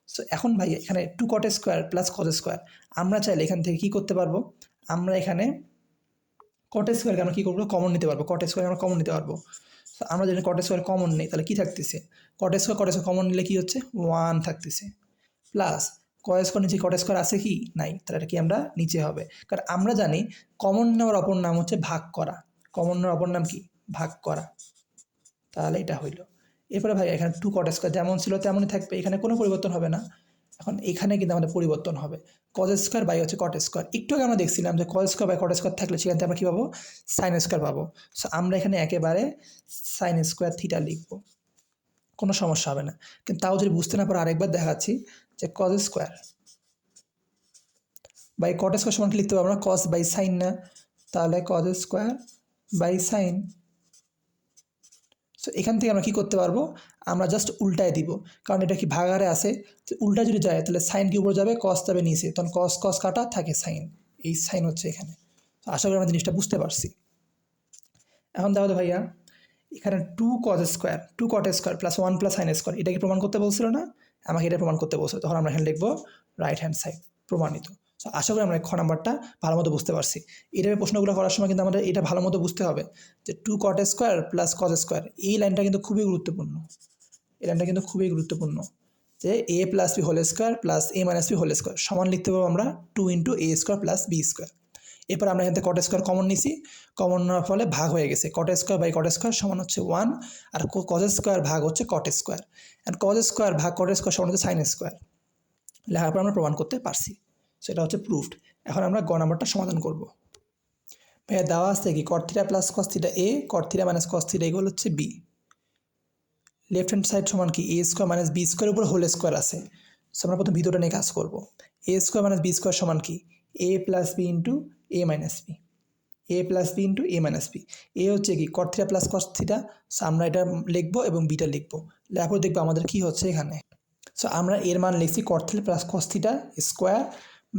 সো এখন ভাই এখানে 2 cot square plus cos square, আমরা চাইলে এখান থেকে কী করতে পারবো? আমরা এখানে cot স্কোয়ারকে আমরা কী করবো? কমন নিতে পারবো। cot স্কোয়ার আমরা কমন নিতে পারবো। সো আমরা যদি cot স্কোয়ার কমন নিই তাহলে কী থাকতেছে? cot স্কোয়ার কমন নিলে কী হচ্ছে? 1 থাকতেছে, প্লাস cos স্কোয়ার নিচে cot স্কোয়ার আছে কি? নাই। তাহলে এটা কি আমরা নিচে হবে, কারণ আমরা জানি কমন নেওয়ার অপর নাম হচ্ছে ভাগ করা। কমন নেওয়ার অপর নাম কি? ভাগ করা। তাহলে এটা হইল। এরপরে ভাই এখানে 2 cot স্কোয়ার যেমন ছিল তেমনই থাকবে, এখানে কোনো পরিবর্তন হবে না। এখন এখানে কিন্তু আমাদের পরিবর্তন হবে, cos স্কোয়ার বাই হচ্ছে cot স্কোয়ার। একটু আগে আমরা দেখছিলাম যে cos square by cot square থাকলে সেখান থেকে আমরা কী পাবো? সাইন স্কোয়ার পাবো। সো আমরা এখানে একেবারে সাইন স্কোয়ার থিটা লিখব, কোনো সমস্যা হবে না। কিন্তু তাও যদি বুঝতে না পারো আরেকবার দেখাচ্ছি যে cos square by cot square সমান কি লিখতে পারবো না? cos বাই সাইন না? তাহলে cos square by sine. So এখান থেকে আমরা কী করতে পারবো? আমরা জাস্ট উল্টায় দিব, কারণ এটা কি ভাগারে আছে, উল্টা যদি যায় তাহলে সাইন কি উপরে যাবে, cos যাবে নিচে, তখন cos কাটা থাকে সাইন, এই সাইন হচ্ছে এখানে। আশা করি আমরা জিনিসটা বুঝতে পারছি। এখন দেখো তো ভাইয়া, এখানে 2 cos square 2 cot square plus 1 plus sine square, এটা কি প্রমাণ করতে বলছিল না? আমাকে এটা প্রমাণ করতে বলছে, তখন আমরা এখানে লিখবো রাইট হ্যান্ড সাইড প্রমাণিত। সো আশা করি আমরা খ নাম্বারটা ভালো মতো বুঝতে পারছি। এইভাবে প্রশ্নগুলো করার সময় কিন্তু আমাদের এটা ভালো মতো বুঝতে হবে যে 2 cot square plus cos square, এই লাইনটা কিন্তু খুবই গুরুত্বপূর্ণ। এই লাইনটা কিন্তু খুবই গুরুত্বপূর্ণ, যে a plus B whole square plus a minus B whole square সমান লিখতে পারবো আমরা 2 into a square plus B square. এরপর আমরা এখান থেকে কট স্কোয়ার কমন নিছি, কমন নেওয়ার ফলে ভাগ হয়ে গেছে, cot square by cot square সমান হচ্ছে 1, আর কজ স্কোয়ার ভাগ হচ্ছে cot square, and cos square ভাগ কট স্কোয়ার সমান হচ্ছে সাইন স্কোয়ার। লেখার পর আমরা প্রমাণ করতে পারছি, সেটা হচ্ছে প্রুফড। এখন আমরা গ নাম্বারটা সমাধান করব। ভাইয়া দেওয়া আছে কি cot theta plus cos theta a, cot theta minus cos theta এগুলো হচ্ছে বি। লেফট হ্যান্ড সাইড সমান কি এ স্কোয়ার মাইনাস বি স্কোয়ারের উপর হোল স্কোয়ার আছে, সো আমরা প্রথম ভিতরটা নিয়ে কাজ করব। এ স্কোয়ার মাইনাস বি স্কোয়ার সমান কি এ প্লাস বি ইন্টু এ মাইনাস বি, এ প্লাস বি ইন্টু এ মাইনাস বি। এ হচ্ছে কি cot theta plus cos theta, so আমরা এটা লিখবো এবং বিটা লিখবো, তারপর দেখবো আমাদের কি হচ্ছে এখানে। সো আমরা এর মান লিখছি কট theta plus cos theta square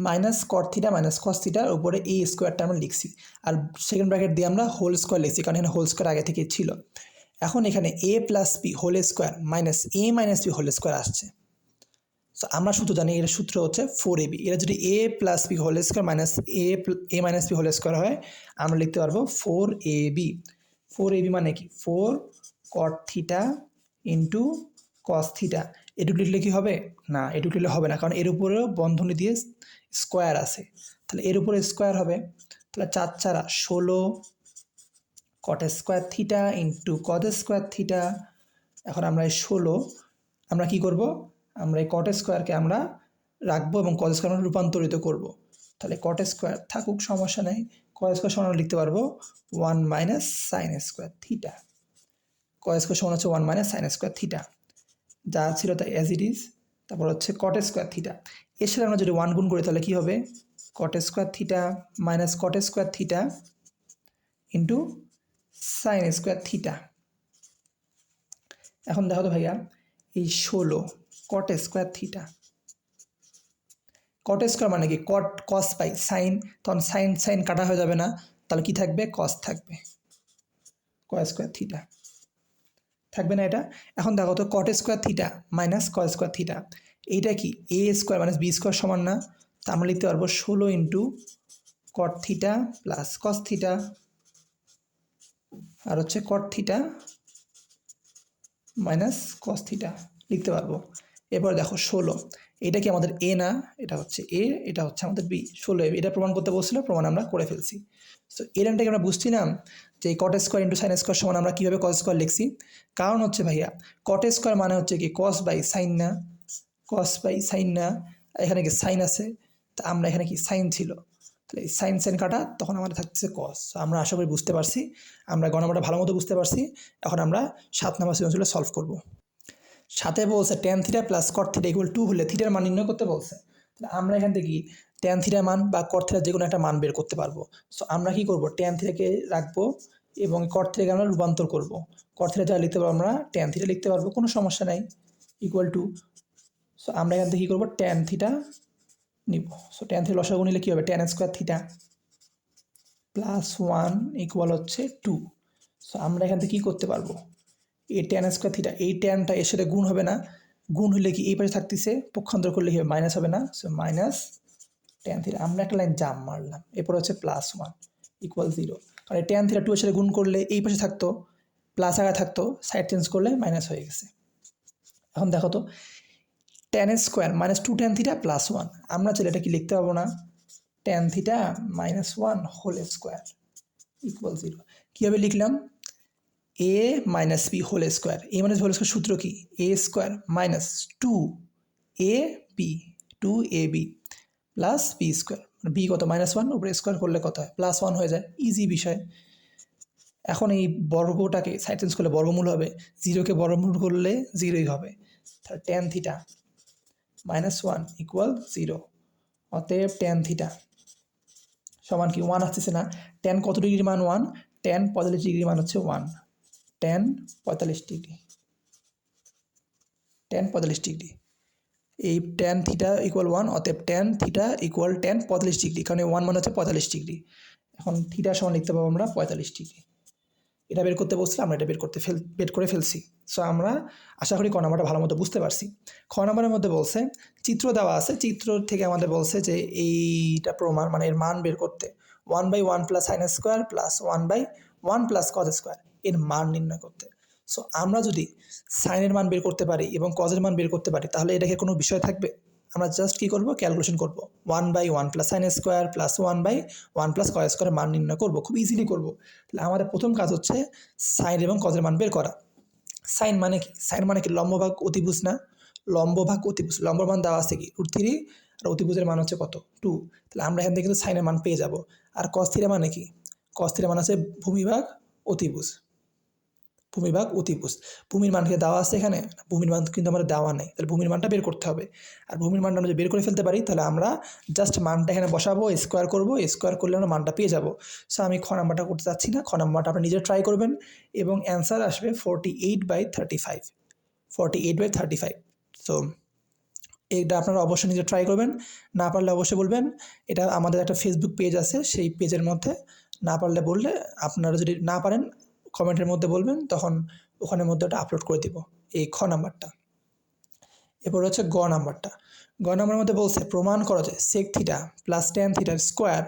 minus cot theta minus কস থিটার উপরে এ স্কোয়ারটা আমরা লিখছি, আর সেকেন্ড ব্র্যাকেট দিয়ে আমরা হোল স্কোয়ার লিখছি, কারণ এখানে হোল স্কোয়ার আগে থেকে ছিল। এখন এখানে a plus B whole square minus a minus B whole square আসছে। সো আমরা সূত্র জানি, এর সূত্র হচ্ছে 4ab। এটা যদি a plus B whole square minus a minus B whole square হয়, আমরা লিখতে পারবো 4ab। 4ab মানে কি 4 cot theta into cos theta. এটুকু লিখলে কি হবে না, এটুকু লিখলে হবে না, কারণ এর উপরেও বন্ধনী দিয়ে স্কোয়ার আছে, তাহলে এর উপরে স্কোয়ার হবে, তাহলে 4 4 16 কট square theta into cot square theta. এখন আমরা এই 16 আমরা কি করব, আমরা এই কট স্কোয়ারকে আমরা রাখবো এবং কট স্কোয়ার আমরা রূপান্তরিত করব। তাহলে কট স্কোয়ার থাকুক, সমস্যা নেই, কট স্কোয়ার সমান লিখতে পারবো 1 মাইনাস সাইন স্কোয়ার থিটা। কট স্কোয়ার সমান হচ্ছে 1 মাইনাস সাইন স্কোয়ার থিটা, যা ছিল তাই অ্যাজ ইট ইজ। তারপর হচ্ছে কট স্কোয়ার থিটা, এর সাথে আমরা যদি 1 গুণ করি তাহলে কি হবে কট square theta minus cot square theta into sine square theta. এখন দেখো তো ভাইয়া, এই 16 কট স্কোয়ার থিটা, কট স্কোয়ার মানে কি কট কস বাই সাইন, তখন সাইন সাইন কাটা হয়ে যাবে না, তাহলে কি থাকবে কস থাকবে, কট স্কোয়ার থিটা থাকবে না এটা। এখন দেখো তো cot square theta minus cot square theta, এইটা কি a square minus b square সমান না, তা আমরা লিখতে পারবো 16 into cot theta plus cos theta, আর হচ্ছে cot theta minus cos theta লিখতে পারবো। এরপর দেখো 16, এটা কি আমাদের এ না, এটা হচ্ছে এ, এটা হচ্ছে আমাদের বি, 16 এটা প্রমাণ করতে বলছিল, প্রমাণ আমরা করে ফেলছি। সো এই লাইনটাকে আমরা বুঝছিলাম যে cot square into sine square সমান আমরা কীভাবে কস স্কোয়ার লিখছি, কারণ হচ্ছে ভাইয়া কট স্কোয়ার মানে হচ্ছে কি কস বাই সাইন না, কস বাই সাইন না, এখানে কি সাইন আছে, তা আমরা এখানে কি সাইন ছিল, তাহলে সাইন সাইন কাটা, তখন আমাদের থাকতেছে কস। আমরা আশা করি বুঝতে পারছি, আমরা গণনাটা ভালো মতো বুঝতে পারছি। এখন আমরা 7 নম্বর সৃজনশীল সলভ করব। সাথে বলছে tan theta plus cot theta equal 2 হলে থিটার মান নির্ণয় করতে বলছে, তাহলে আমরা এখান থেকে ট্যান থিটার মান বা কট থিটার যে কোনো একটা মান বের করতে পারবো। সো আমরা কি করব, ট্যান থিটাকে রাখবো এবং কট থিটাকে আমরা রূপান্তর করব। কট থিটা যা লিখতে পারবো আমরা ট্যান থিটা লিখতে পারবো, কোনো সমস্যা নাই, ইকুয়াল টু। সো আমরা এখান থেকে কী করবো, ট্যান থিটা নিব। সো ট্যান থিটা লসাগু নিলে কী হবে, tan square theta plus 1 equal হচ্ছে 2। সো আমরা এখান থেকে কী করতে পারবো, এই ট্যান স্কোয়ার থিটা, এই ট্যানটা এর সাথে গুণ হবে না, গুণ হলে কি এই পাশে থাকতেছে, পক্ষান্তর করলে কি হবে মাইনাস হবে না, সো মাইনাস ট্যান থিটা। আমরা একটা লাইন জাম্প মারলাম, এরপর হচ্ছে প্লাস 1 ইকুয়াল 0, কারণ ট্যান থিটা 2 এর সাথে গুণ করলে এই পাশে থাকতো প্লাস, আগে থাকতো, সাইড চেঞ্জ করলে মাইনাস হয়ে গেছে। এখন দেখো তো tan square minus 2 tan theta plus 1, আমরা চাইলে এটা কি লিখতে পারবো না, tan theta minus 1 whole square equal 0। কীভাবে লিখলাম, a minus B whole square, a minus whole square সূত্র কি a square minus 2ab plus B square, b কত -1, উপরে স্কোয়ার করলে কত হয় +1 হয়ে যায়, ইজি বিষয়। এখন এই বর্গটাকে সাইড চেঞ্জ করলে বর্গমূল হবে, 0কে বর্গমূল করলে 0ই হবে, তাহলে ট্যান থিটা -1 ইকুয়াল 0। অতএব ট্যান থিটা সমান কি 1 আসতেছে না, ট্যান কত ডিগ্রি মান 1, ট্যান 45 ডিগ্রি মান হচ্ছে 1, ট্যান 45 ডিগ্রি, ট্যান 45 ডিগ্রি, এই ট্যান থিটা ইকুয়াল 1, অতএব tan theta equal tan 45 degree, কারণ 1 মানে হচ্ছে 45 ডিগ্রি। এখন থিটা সমান লিখতে পারবো আমরা 45 ডিগ্রি। এটা বের করতে বলছিলাম, আমরা এটা বের করে ফেলছি। সো আমরা আশা করি ক নাম্বারটা ভালো মতো বুঝতে পারছি। খ নাম্বারের মধ্যে বলছে চিত্র দেওয়া আছে, চিত্র থেকে আমাদের বলছে যে এইটা প্রমাণ মানে এর মান বের করতে 1/1 plus sine square plus 1/1 plus cos square এর মান নির্ণয় করতে। সো আমরা যদি সাইনের মান বের করতে পারি এবং কজের মান বের করতে পারি তাহলে এটাকে কোনো বিষয় থাকবে? আমরা জাস্ট কী করবো, ক্যালকুলেশন করবো, 1/1 plus sine square plus 1/1 plus কয় স্কোয়ারের মান নির্ণয় করবো, খুব ইজিলি করবো। তাহলে আমাদের প্রথম কাজ হচ্ছে সাইন এবং কজের মান বের করা। সাইন মানে কি? সাইন মানে কি? লম্ব ভাগ অতিভুজ না? লম্ব ভাগ অতিভুজ। লম্বর মান দেওয়া আছে কি √3 আর অতিভুজের মান হচ্ছে কত 2। তাহলে আমরা এখান থেকে কিন্তু সাইনের মান পেয়ে যাব। আর কস থিটা মানে কি? কস থিটা মানে হচ্ছে ভূমি ভাগ অতিভুজ। ভূমি ভাগ অতিভুজ। ভূমির মান কি দেওয়া আছে এখানে? ভূমির মান কিন্তু আমাদের দেওয়া নেই, তাহলে ভূমির মানটা বের করতে হবে। আর ভূমির মানটা আমরা যদি বের করে ফেলতে পারি তাহলে আমরা জাস্ট মানটা এখানে বসাবো, স্কোয়ার করবো, স্কোয়ার করলে আমরা মানটা পেয়ে যাবো। সো আমি খ নাম্বারটা করতে চাচ্ছি না, খ নাম্বারটা আপনি নিজে ট্রাই করবেন এবং অ্যান্সার আসবে 48/35। 48/35। সো এটা আপনারা অবশ্যই নিজে ট্রাই করবেন, না পারলে অবশ্যই বলবেন। এটা আমাদের একটা ফেসবুক পেজ আছে, সেই পেজের মধ্যে না পারলে বললে, আপনারা যদি না পারেন কমেন্টের মধ্যে বলবেন, তখন ওখানের মধ্যে ওটা আপলোড করে দিব এই খ নাম্বারটা। এরপর হচ্ছে গ নাম্বারটা। গ নাম্বারের মধ্যে বলছে প্রমাণ করা যায় সেক থিটা প্লাস ট্যান থিটার square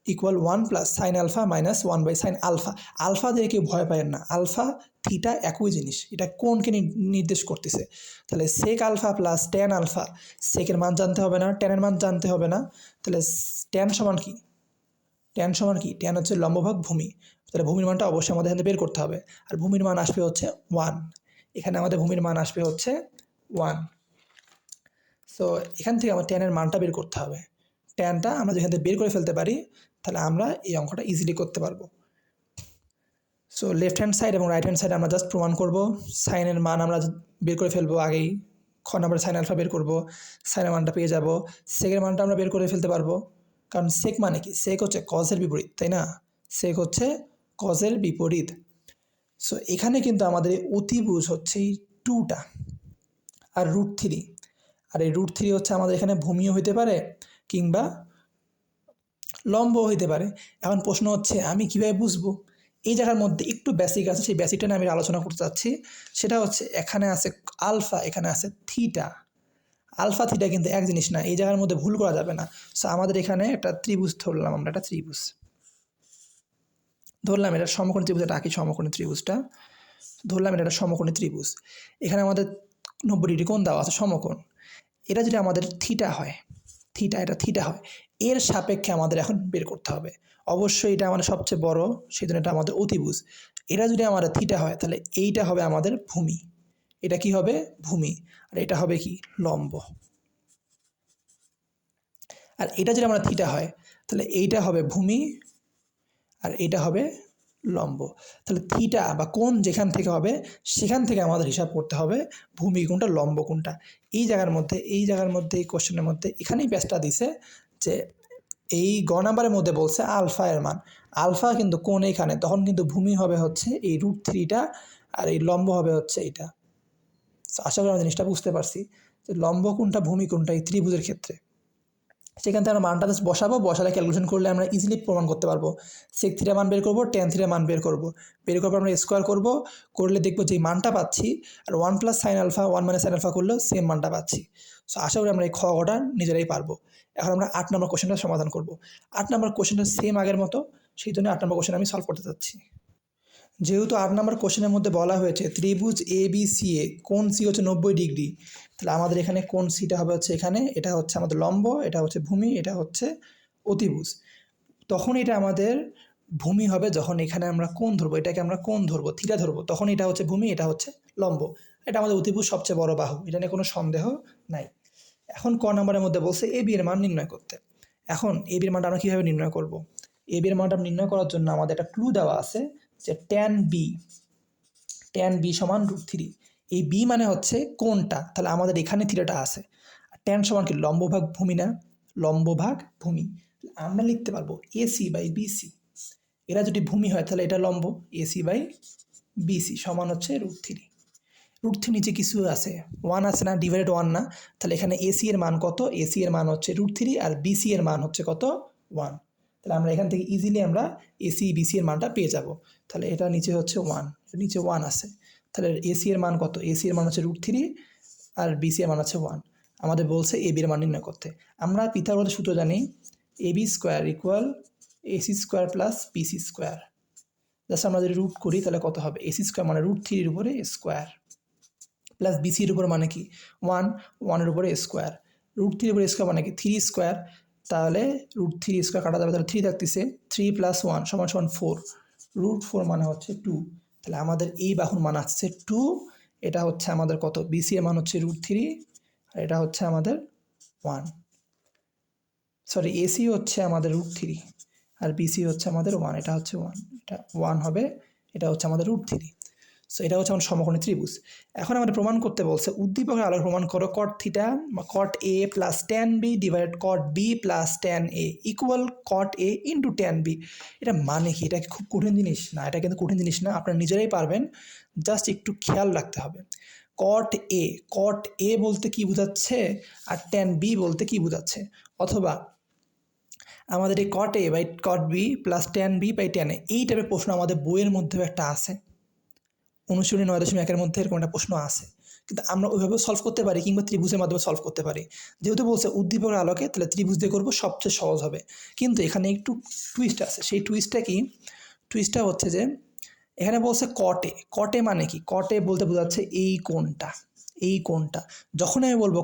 equal 1 plus sine alpha minus sine alpha. Alpha দিয়ে কেউ ভয় পাবেন না, আলফা থিটা একই জিনিস। এটা কোনকে নির্দেশ করতেছে? তাহলে sec alpha plus tan alpha, সেকের মান জানতে হবে না, ট্যানের মান জানতে হবে না। তাহলে ট্যান সমান কি? ট্যান সমান কি? ট্যান হচ্ছে লম্বভাগ ভূমি। তাহলে ভূমির মানটা অবশ্যই আমাদের এখানে বের করতে হবে। আর ভূমির মান আসবে হচ্ছে 1। এখানে আমাদের ভূমির মান আসবে হচ্ছে 1। সো এখান থেকে আমার ট্যানের মানটা বের করতে হবে। ট্যানটা আমরা যেখান থেকে বের করে ফেলতে পারি তাহলে আমরা এই অঙ্কটা ইজিলি করতে পারবো। সো লেফট হ্যান্ড সাইড এবং রাইট হ্যান্ড সাইড আমরা জাস্ট প্রমাণ করব। সাইনের মান আমরা বের করে ফেলবো আগেই, খ নাম্বার সাইন আলফা বের করবো, সাইনের মানটা পেয়ে যাব। সেকের মানটা আমরা বের করে ফেলতে পারবো, কারণ সেক মানে কি? সেক হচ্ছে কজের বিপরীত, তাই না? সেক হচ্ছে কজের বিপরীত। সো এখানে কিন্তু আমাদের অতিভুজ হচ্ছে এই 2টা আর √3। আর এই √3 হচ্ছে আমাদের এখানে ভূমিও হইতে পারে কিংবা লম্ব হইতে পারে। এখন প্রশ্ন হচ্ছে আমি কীভাবে বুঝবো? এই জায়গার মধ্যে একটু বেসিক আছে, সেই বেসিকটা নিয়ে আমি আলোচনা করতে চাচ্ছি। সেটা হচ্ছে এখানে আছে আলফা, এখানে আছে থিটা। আলফা থিটা কিন্তু এক জিনিস না, এই জায়গার মধ্যে ভুল করা যাবে না। সো আমাদের এখানে একটা ত্রিভুজ ধরলাম, আমরা একটা ত্রিভুজ ধরলাম, এটা সমকোণী ত্রিভুজ, এটা আঁকি সমকোণী ত্রিভুজটা ধরলাম, এটা একটা সমকোণী ত্রিভুজ। এখানে আমাদের 90 ডিগ্রি কোণ দেওয়া আছে, সমকোণ। এটা যদি আমাদের থিটা হয়, এটা থিটা হয়, এর সাপেক্ষে আমাদের এখন বের করতে হবে। অবশ্যই এটা আমাদের সবচেয়ে বড়, সেই জন্য এটা আমাদের অতিভুজ। এটা যদি আমাদের থিটা হয় তাহলে এইটা হবে আমাদের ভূমি। এটা কি হবে? ভূমি। আর এটা হবে কি? লম্ব। আর এটা যদি আমরা থিটা হয় তাহলে এইটা হবে ভূমি আর এটা হবে লম্ব। তাহলে থিটা বা কোণ যেখান থেকে হবে সেখান থেকে আমাদের হিসাব করতে হবে ভূমি কোণটা, লম্ব কোণটা। এই জায়গার মধ্যে এই কোশ্চেনের মধ্যে এখানেই ব্যাসটা দিছে যে এই গ নাম্বারের মধ্যে বলছে আলফা এর মান। আলফা কিন্তু কোণ এইখানে, তখন কিন্তু ভূমি হবে হচ্ছে এই √3টা আর এই লম্ব হবে হচ্ছে এইটা। আশা করি আমরা জিনিসটা বুঝতে পারছি যে লম্ব কোণটা ভূমি কোণটা এই ত্রিভুজের ক্ষেত্রে। সেখান থেকে আমরা মানটা জাস্ট বসালে ক্যালকুলেশন করলে আমরা ইজিলি প্রমাণ করতে পারবো। সেক থিটা মান বের করবো, ট্যান থিটা মান বের করবো, বের করার পর আমরা স্কোয়ার করবো, করলে দেখবো যে মানটা পাচ্ছি আর 1 plus sine alpha 1 - sine alpha করলেও সেম মানটা পাচ্ছি। সো আশা করি আমরা এই খটা নিজেরাই পারবো। এখন আমরা 8 নম্বর কোশ্চেনটা সমাধান করবো। 8 নম্বর কোশ্চেনটা সেম আগের মতো, সেই জন্য 8 নম্বর কোশ্চেন আমি সলভ করতে চাচ্ছি। যেহেতু 8 নম্বর কোশ্চেনের মধ্যে বলা হয়েছে ত্রিভুজ ABCA কোণ সি হচ্ছে 90 ডিগ্রি, তাহলে আমাদের এখানে কোণ সিটা হবে হচ্ছে এখানে, এটা হচ্ছে আমাদের লম্ব, এটা হচ্ছে ভূমি, এটা হচ্ছে অতিভুজ। তখন এটা আমাদের ভূমি হবে যখন এখানে আমরা কোণ ধরবো, এটাকে আমরা কোণ ধরবো, থিটা ধরবো, তখন এটা হচ্ছে ভূমি, এটা হচ্ছে লম্ব। এটা আমাদের অতিভুজ সবচেয়ে বড় বাহু, এটা নিয়ে কোনো সন্দেহ নাই। এখন ক নম্বরের মধ্যে বলছে AB এর মান নির্ণয় করতে। এখন AB এর মানটা আমরা কীভাবে নির্ণয় করব? AB এর মানটা নির্ণয় করার জন্য আমাদের একটা ক্লু দেওয়া আছে যে ট্যান বি সমান √3। এই বি মানে হচ্ছে কোণটা, তাহলে আমাদের এখানে থিটাটা আছে। আর ট্যান সমান কি? লম্বভাগ ভূমি না? লম্বভাগ ভূমি। আমরা লিখতে পারবো AC/BC। এরা যদি ভূমি হয় তাহলে এটা লম্ব, AC/BC সমান হচ্ছে √3। √3 নিচে কিছু আছে, 1 আছে না, ডিভাইডেড 1 না, তাহলে এখানে AC এর মান কত? AC এর মান হচ্ছে √3 আর BC এর মান হচ্ছে কত? 1। তাহলে আমরা এখান থেকে ইজিলি আমরা AC/BC এর মানটা পেয়ে যাব। তাহলে এটা নিচে হচ্ছে 1, নিচে 1 আছে, তাহলে AC এর মান কত? AC এর মান হচ্ছে √3 আর BC এর মান হচ্ছে 1। আমাদের বলছে AB এর মান নির্ণয় করতে। আমরা পিথাগোরাসের সূত্র জানি, AB² = AC² + BC²। জাস্ট আমরা যদি রুট করি তাহলে কত হবে এসি স্কোয়ার মানে √3 উপরে স্কোয়ার প্লাস বিসির উপর মানে কি 1 উপরে স্কোয়ার √3 উপরে স্কোয়ার মানে কি 3 স্কোয়ার তাহলে √3 স্কোয়ার কাটা যাবে তাহলে 3 থাকতেছে 3 + 1 = 4 √4 মানে হচ্ছে 2 তাহলে আমাদের এই বাহুর মান আসছে 2 এটা হচ্ছে আমাদের কত বিসি এর মান হচ্ছে √3 আর এটা হচ্ছে আমাদের 1 সরি এসি হচ্ছে আমাদের √3 আর বিসি হচ্ছে আমাদের 1 এটা হচ্ছে 1 এটা 1 হবে এটা হচ্ছে আমাদের √3 সো এটা হচ্ছে আমাদের সমকোণী ত্রিভুজ এখন আমাদের প্রমাণ করতে বলছে উদ্দীপকের আলোকে প্রমাণ করো cot θ cot a + tan b divided cot b + tan a equal cot a * tan b এটা মানে কি এটা কি খুব কঠিন জিনিস না এটা কিন্তু কঠিন জিনিস না আপনারা নিজেরাই পারবেন জাস্ট একটু খেয়াল রাখতে হবে cot a বলতে কি বোঝাচ্ছে আর tan b বলতে কি বোঝাচ্ছে অথবা আমাদের এই cot a by cot b + tan b by tan a এই টাইপের প্রশ্ন আমাদের বইয়ের মধ্যেও একটা আছে অনুশীলনী 9.1 মধ্যে এরকম একটা প্রশ্ন আছে কিন্তু আমরা ওইভাবেও সলভ করতে পারি কিংবা ত্রিভুজের মাধ্যমে সলভ করতে পারি যেহেতু বলছে উদ্দীপকের আলোকে তাহলে ত্রিভুজ দিয়ে করবো সবচেয়ে সহজ হবে কিন্তু এখানে একটু টুইস্ট আছে সেই টুইস্টটা কি টুইস্টটা হচ্ছে যে এখানে বলছে কটে মানে কি কটে বলতে বোঝাচ্ছে এই কোণটা যখন আমি বলবো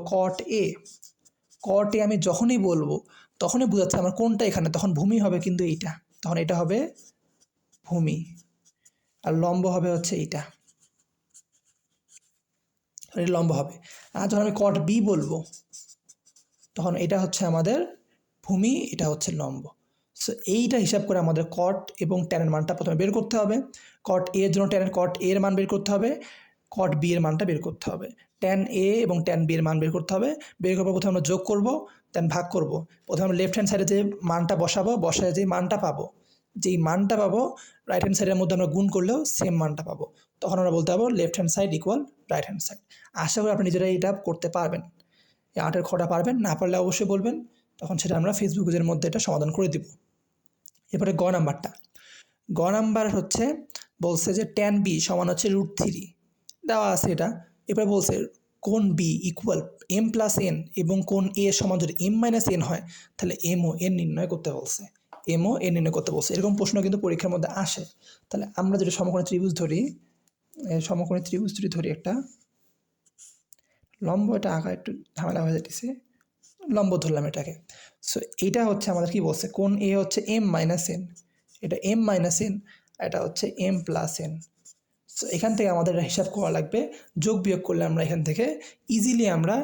কটে আমি যখনই বলবো তখনই বোঝাচ্ছে আমার কোণটা এখানে তখন ভূমি হবে কিন্তু এইটা তখন এটা হবে ভূমি আর লম্ব হবে হচ্ছে এইটা এটা লম্ব হবে আর যখন আমি cot b বলবো তখন এটা হচ্ছে আমাদের ভূমি এটা হচ্ছে লম্ব সো এইটা হিসাব করে আমাদের cot এবং tan এর মানটা প্রথমে বের করতে হবে cot a এর জন্য cot a এর মান বের করতে হবে cot b এর মানটা বের করতে হবে tan a এবং tan b এর মান বের করতে হবে বের করার পর প্রথমে আমরা যোগ করব দেন ভাগ করব প্রথমে আমরা লেফট হ্যান্ড সাইডে যে মানটা বসাবো বসায় যে মানটা পাবো যেই মানটা পাবো রাইট হ্যান্ড সাইডের মধ্যে আমরা গুণ করলেও সেম মানটা পাবো তখন আমরা বলতে পারবো left hand side equal right hand side আশা করি আপনি নিজেরাই এটা করতে পারবেন এই 8-এর খটা পারবেন না পারলে অবশ্যই বলবেন তখন সেটা আমরা ফেসবুক পেজের মধ্যে এটা সমাধান করে দিব এরপরে গ নাম্বার হচ্ছে বলছে যে tan b সমান হচ্ছে √3 দেওয়া আছে এটা এরপরে বলছে কোণ b ইকুয়াল m + n এবং কোণ a সমান যদি m - n হয় তাহলে m ও n নির্ণয় করতে বলছে এরকম প্রশ্ন কিন্তু পরীক্ষার মধ্যে আসে তাহলে আমরা যদি সমকোণী ত্রিভুজ ধরি একটা লম্ব এটা আঁকা একটু ঝামেলা হয়ে যাচ্ছে লম্ব ধরলাম এটাকে সো এইটা হচ্ছে আমাদের কি বলছে কোণ a হচ্ছে m - n এটা m - n এটা হচ্ছে m + n সো এখান থেকে আমাদের হিসাব করা লাগবে যোগ বিয়োগ করলে আমরা এখান থেকে ইজিলি আমরা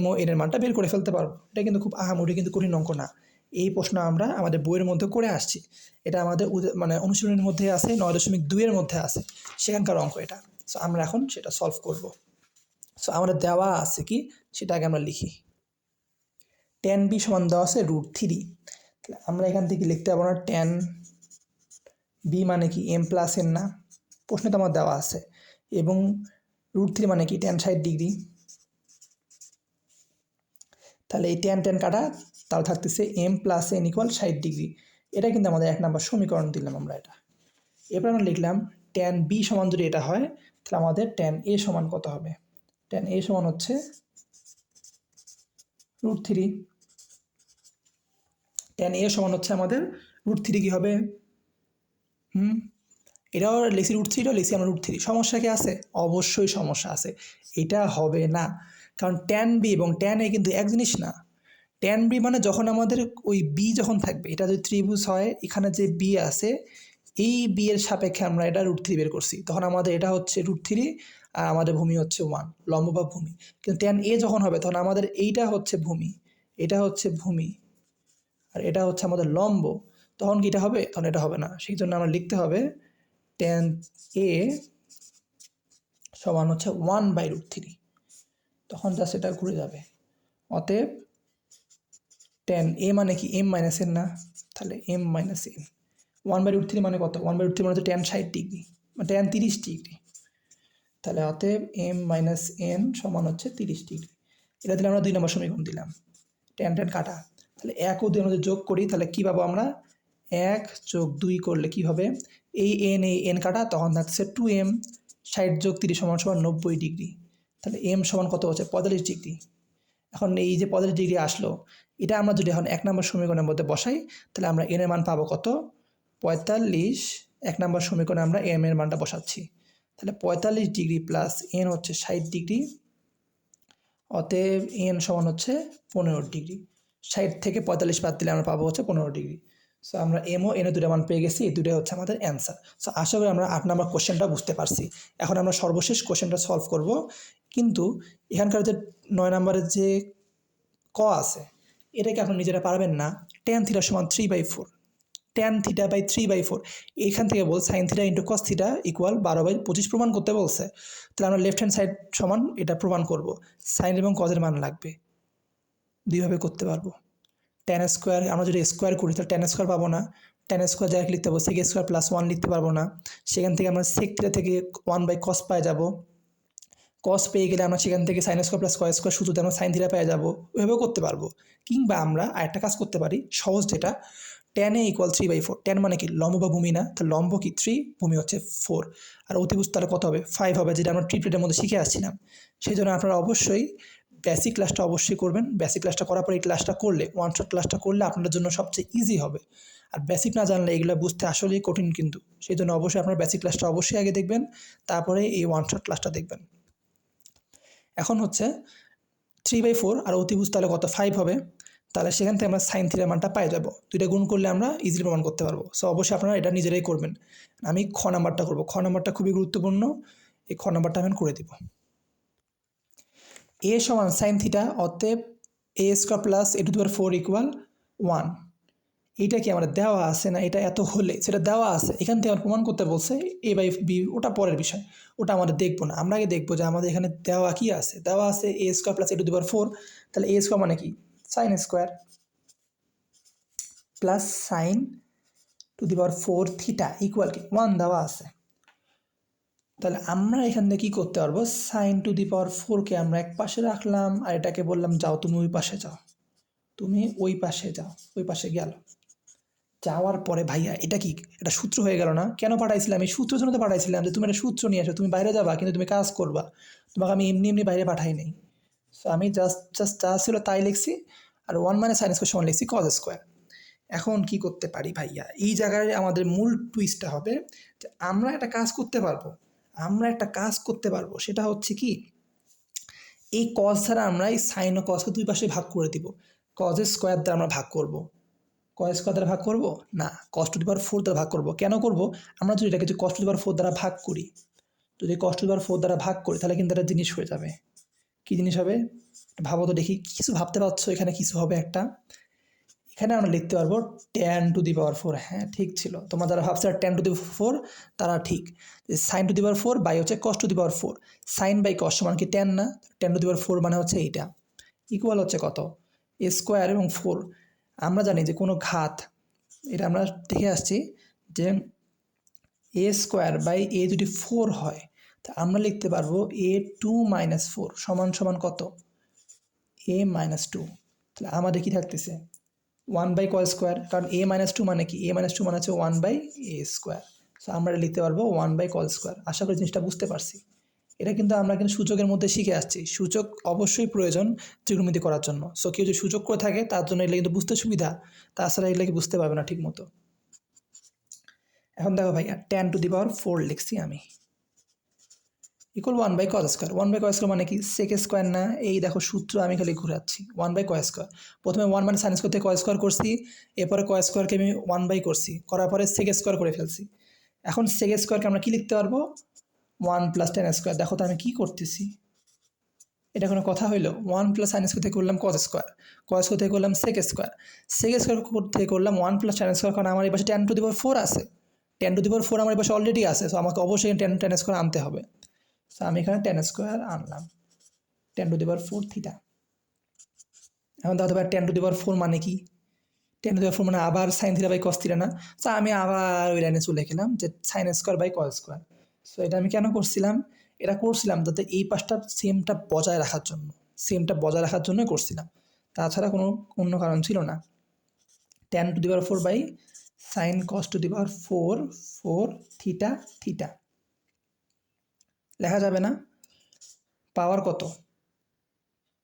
m ও n এর মানটা বের করে ফেলতে পারবো এটা কিন্তু খুব আহামরি কিন্তু কঠিন অঙ্ক না এই প্রশ্ন আমরা আমাদের বইয়ের মধ্যে করে আসছি এটা আমাদের মানে অনুশীলনের মধ্যে আছে 9.2 এর মধ্যে আছে সেখানকার অঙ্ক এটা সো আমরা এখন সেটা সলভ করব সো আমাদের দেওয়া আছে কি সেটা আগে আমরা লিখি tan b সমান দেওয়া আছে √3 তাহলে আমরা এখান থেকে লিখতে পারবো না tan b মানে কি m + n না প্রশ্নে তো আমার দেওয়া আছে এবং √3 মানে কি tan 60 ডিগ্রি তাহলে এই tan কাটা তাহলে থাকতেছে m + n = 60 ডিগ্রি এটা কিন্তু আমাদের 1 নম্বর সমীকরণ দিলাম আমরা এটা এরপর আমরা লিখলাম tan b সমান যদি এটা হয় তাহলে আমাদের tan a সমান কত হবে tan a সমান হচ্ছে √3 tan a সমান হচ্ছে আমাদের √3 কি হবে এটাও লিখছি √3 এটাও লিখছি আমরা √3 সমস্যা কি আছে অবশ্যই সমস্যা আছে এটা হবে না কারণ tan b এবং tan a কিন্তু এক জিনিস না tan b মানে যখন আমাদের ওই b যখন থাকবে এটা যদি ত্রিভুজ হয় এখানে যে b আছে এই b এর সাপেক্ষে আমরা এটা √3 বের করছি তখন আমাদের এটা হচ্ছে √3 আর আমাদের ভূমি হচ্ছে 1 লম্ব বা ভূমি কিন্তু tan a যখন হবে তখন আমাদের এইটা হচ্ছে ভূমি এটা হচ্ছে ভূমি আর এটা হচ্ছে আমাদের লম্ব তখন কি এটা হবে তখন এটা হবে না সেই জন্য আমরা লিখতে হবে tan a সমান হচ্ছে 1/√3 তখন যা সেটা ঘুরে যাবে অতএব tan a মানে কি m - n না তাহলে m - n 1/√3 মানে কত 1/√3 মানে হচ্ছে tan 60 ডিগ্রি মানে tan 30 ডিগ্রি তাহলে অতএব m - n সমান হচ্ছে 30 ডিগ্রি এটা দিলে আমরা 2 নম্বর সমীকরণ দিলাম tan কাটা তাহলে 1 ও 2 মধ্যে যোগ করি তাহলে কি পাবো আমরা 1 + 2 করলে কি হবে এই n কাটা তখন থাকছে 2m 60 + 30 = 90 ডিগ্রি তাহলে m সমান কত হচ্ছে 45 ডিগ্রি এখন এই যে 45 ডিগ্রি আসলো এটা আমরা যদি এখন 1 নম্বর সমীকরণের মধ্যে বসাই তাহলে আমরা n এর মান পাবো কত 45 1 নম্বর সমীকরণে আমরা এম এর মানটা বসাচ্ছি। তাহলে 45 ডিগ্রি প্লাস এন হচ্ছে 60 ডিগ্রি, অতএব এন সমান হচ্ছে 15 ডিগ্রি। 60 থেকে 45 বাদ দিলে আমরা পাবো হচ্ছে 15 ডিগ্রি। সো আমরা এম ও এনও দুটো মান পেয়ে গেছি, এই দুটোই হচ্ছে আমাদের অ্যান্সার। সো আশা করি আমরা 8 নম্বর কোশ্চেনটা বুঝতে পারছি। এখন আমরা সর্বশেষ কোশ্চেনটা সলভ করব, কিন্তু এখানকার যে 9 নম্বরের যে ক আছে এটাকে আপনি নিজেরা পারবেন না। tan থিটা সমান 3/4, tan থিটা বাই 3/4, এইখান থেকে বল sine theta into cos theta equal 12/25 প্রমাণ করতে বলছে। তাহলে আমরা লেফট হ্যান্ড সাইড সমান এটা প্রমাণ করব, সাইন এবং কজের মান লাগবে, দুইভাবে করতে পারবো। tan স্কোয়ার আমরা যদি স্কোয়ার করি তাহলে tan স্কোয়ার পাবো না, tan স্কোয়ার যাকে লিখতে পারবো সেক স্কোয়ার প্লাস 1 লিখতে পারবো না, সেখান থেকে আমরা সেক থিটা থেকে 1/cos পাই যাব, কস পেয়ে গেলে আমরা সেখান থেকে sine square plus cos square সূত্রতে আমরা সাইন থিটা পেয়ে যাবো, ওইভাবেও করতে পারবো। কিংবা আমরা আরেকটা কাজ করতে পারি সহজ, যেটা tan এ ইকুয়াল 3/4, tan মানে কি লম্ব বা ভূমি না, তাহলে লম্ব কি 3, ভূমি হচ্ছে 4, আর অতিভুজ তাহলে কত হবে 5 হবে, যেটা আমরা ট্রিপলেটের মধ্যে শিখে আসছিলাম। সেই জন্য আপনারা অবশ্যই বেসিক ক্লাসটা অবশ্যই করবেন। বেসিক ক্লাসটা করার পর এই ক্লাসটা করলে, ওয়ান শট ক্লাসটা করলে আপনাদের জন্য সবচেয়ে ইজি হবে। আর বেসিক না জানলে এগুলো বুঝতে আসলেই কঠিন, কিন্তু সেই জন্য অবশ্যই আপনারা বেসিক ক্লাসটা অবশ্যই আগে দেখবেন, তারপরে এই ওয়ান শট ক্লাসটা দেখবেন। এখন হচ্ছে 3/4 আর অতিভুজ তাহলে কত 5 হবে, তাহলে সেখান থেকে আমরা সাইন থিটার মানটা পাই যাব, দুইটা গুণ করলে আমরা ইজিলি প্রমাণ করতে পারবো। সো অবশ্যই আপনারা এটা নিজেরাই করবেন। আমি খ নাম্বারটা করবো, খ নাম্বারটা খুবই গুরুত্বপূর্ণ, এই খ নাম্বারটা আমি করে দিব। এ সমান সাইন থিটা, অতএব a square plus a to the power 4 equal 1। এইটা কি আমাদের দেওয়া আছে না, এটা এত হলে সেটা দেওয়া আছে, এখান থেকে আমার প্রমাণ করতে বলছে এ বাই বি, ওটা পরের বিষয়, ওটা আমাদের দেখবো না। আমরা আগে দেখবো যে আমাদের এখানে দেওয়া কি আছে, দেওয়া আছে a square plus a to the power 4, তাহলে এ স্কোয়ার মানে কি sine square plus sine to the power 4 theta equal কি 1 দেওয়া আছে। তাহলে আমরা এখান থেকে কী করতে পারবো, সাইন টু দি পাওয়ার 4কে আমরা এক পাশে রাখলাম, আর এটাকে বললাম যাও তুমি ওই পাশে যাও, তুমি ওই পাশে যাও, ওই পাশে গেল। যাওয়ার পরে ভাইয়া এটা কি, এটা সূত্র হয়ে গেল না? কেন পাঠাইছিলাম? এই সূত্রের জন্য তো পাঠাইছিলাম যে তুমি একটা সূত্র নিয়ে আসো, তুমি বাইরে যাবা কিন্তু তুমি কাজ করবা, তোমাকে আমি এমনি এমনি বাইরে পাঠাই নেই। সো আমি জাস্ট যা ছিল তাই লিখছি, আর 1 মানে সাইন স্কোয়ার সমান লিখছি কজ স্কোয়ার। এখন কি করতে পারি ভাইয়া, এই জায়গায় আমাদের মূল টুইস্টটা হবে যে আমরা একটা কাজ করতে পারবো, সেটা হচ্ছে কি, এই কজ ছাড়া আমরা এই সাইন ও কজকে দুই পাশে ভাগ করে দিব, কজের স্কোয়ার দ্বারা আমরা ভাগ করব, কজ স্কোয়ার দ্বারা ভাগ করব না, কস টু দি পাওয়ার 4 দ্বারা ভাগ করব। কেন করব, আমরা যদি এটাকে কস টু দি পাওয়ার 4 দ্বারা ভাগ করি, যদি কস টু দি পাওয়ার 4 দ্বারা ভাগ করি তাহলে কিন্তু একটা জিনিস হয়ে যাবে। কি জিনিস হবে ভাবো তো দেখি, কিছু ভাবতে পারছো? এখানে কিছু হবে একটা, এখানে আমরা লিখতে পারবো tan টু দি পাওয়ার 4। হ্যাঁ ঠিক ছিল, তোমরা যারা ভাবছো tan টু দি পাওয়ার 4 তারা ঠিক। Sine to the power 4 by হচ্ছে cos to the power 4, sine by cos সমান কি tan না, tan টু দি পাওয়ার 4 মানে হচ্ছে এইটা, ইকুয়াল হচ্ছে কত এ স্কোয়ার এবং 4। আমরা জানি যে কোনো ঘাত, এটা আমরা দেখে আসছি যে এ স্কোয়ার বাই এ যদি 4 হয় তা আমরা লিখতে পারবো এ 2 মাইনাস 4 সমান সমান কত এ মাইনাস 2। তাহলে আমাদের কি থাকতেছে 1 বাই কস স্কোয়ার, কারণ এ মাইনাস 2 মানে কি, এ মাইনাস 2 মানে হচ্ছে 1 বাই এ স্কোয়ার। সো আমরা লিখতে পারবো 1 বাই কস স্কোয়ার। আশা করি জিনিসটা বুঝতে পারছি। এটা কিন্তু আমরা কিন্তু সূচকের মধ্যে শিখে আসছি, সূচক অবশ্যই প্রয়োজন ত্রিকোণমিতি করার জন্য। সো কেউ যদি সূচক করে থাকে তার জন্য এগুলো কিন্তু বুঝতে সুবিধা, তাছাড়া এগুলো কি বুঝতে পারবে না ঠিক মতো। এখন দেখো ভাইয়া tan টু দি পাওয়ার 4 লিখছি আমি, equal 1 by cos square. 1 by cos square মানে কি সেক স্কোয়ার না, এই দেখো সূত্র আমি খালি ঘুরাচ্ছি 1 বাই কস স্কোয়ার। প্রথমে 1 মানে সাইন স্কোয়ার থেকে কস স্কোয়ার করছি, এরপরে কস স্কোয়ারকে আমি 1 বাই করছি, করার পরে সেক স্কোয়ার করে ফেলছি। এখন সেক স্কোয়ারকে আমরা কি লিখতে পারবো 1 প্লাস tan স্কোয়ার। দেখো তো আমি কি করতেছি, এটা কোনো কথা হইলো, 1 প্লাস সাইন স্কোয়ার থেকে করলাম কস স্কোয়ার, কস স্কোয়ার থেকে করলাম সেক স্কোয়ার, সেক স্কোয়ার থেকে করলাম 1 প্লাস tan স্কোয়ার, কারণ আমার এই পাশে tan টু দি পাওয়ার 4 আছে, tan টু দি পাওয়ার 4 আমার এই পাশে অলরেডি আছে, সো আমাকে অবশ্যই tan স্কোয়ার আনতে হবে। সো আমি এখানে tan স্কোয়ার আনলাম, tan to the power 4 theta. এখন দেখো ভাই tan টু দি পাওয়ার 4 মানে কি, tan টু দি পাওয়ার 4 মানে আবার sine theta by cos theta না। সো আমি আবার ওই লাইনে চলে গেলাম যে sine square by cos square. So এটা আমি কেন করছিলাম, এটা করছিলাম যাতে এই পাশটা সেমটা বজায় রাখার জন্য, সেমটা বজায় রাখার জন্যই করছিলাম, তাছাড়া কোনো অন্য কারণ ছিল না। tan to the power 4 by sine cos to the power 4 theta theta লেখা যাবে না, পাওয়ার কত।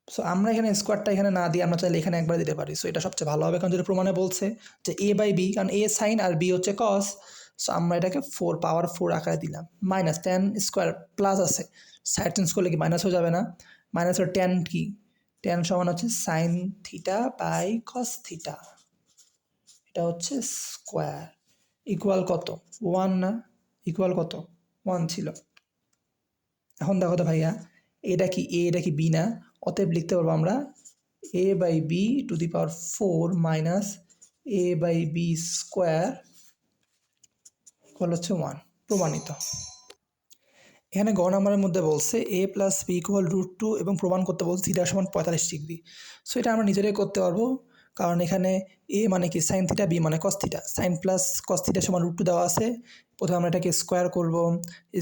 সো আমরা এখানে স্কোয়ারটা এখানে না দিয়ে আমরা চাইলে এখানে একবার দিতে পারি। সো এটা সবচেয়ে ভালো হবে, কারণ যেটা প্রমাণে বলছে যে এ বাই বি, কারণ এ সাইন আর বি হচ্ছে কস, সো আমরা এটাকে 4 আকারে দিলাম, মাইনাস টেন স্কোয়ার প্লাস আছে, সাইড চেঞ্জ করলে কি মাইনাস হয়ে যাবে না? মাইনাস হলে টেন কি, টেন সমান হচ্ছে sine theta by cos theta, এটা হচ্ছে স্কোয়ার, ইকুয়াল কত? 1 না? ইকুয়াল কত? 1 ছিল। এখন দেখো তো ভাইয়া, এটা কি এ, এটা কি বি না? অতএব লিখতে পারবো আমরা a by b to the power 4 minus a by b square equal হচ্ছে 1, প্রমাণিত। এখানে গ নাম্বারের মধ্যে বলছে এ প্লাস বি ইকুয়াল √2 এবং প্রমাণ করতে বলছে থিটা সমান 45 ডিগ্রি। সো এটা আমরা নিজেরাই করতে পারবো, কারণ এখানে এ মানে কি সাইন থিটা, বি মানে cos theta, sine plus cos theta সমান √2 দেওয়া আছে। প্রথমে আমরা এটাকে স্কোয়ার করবো,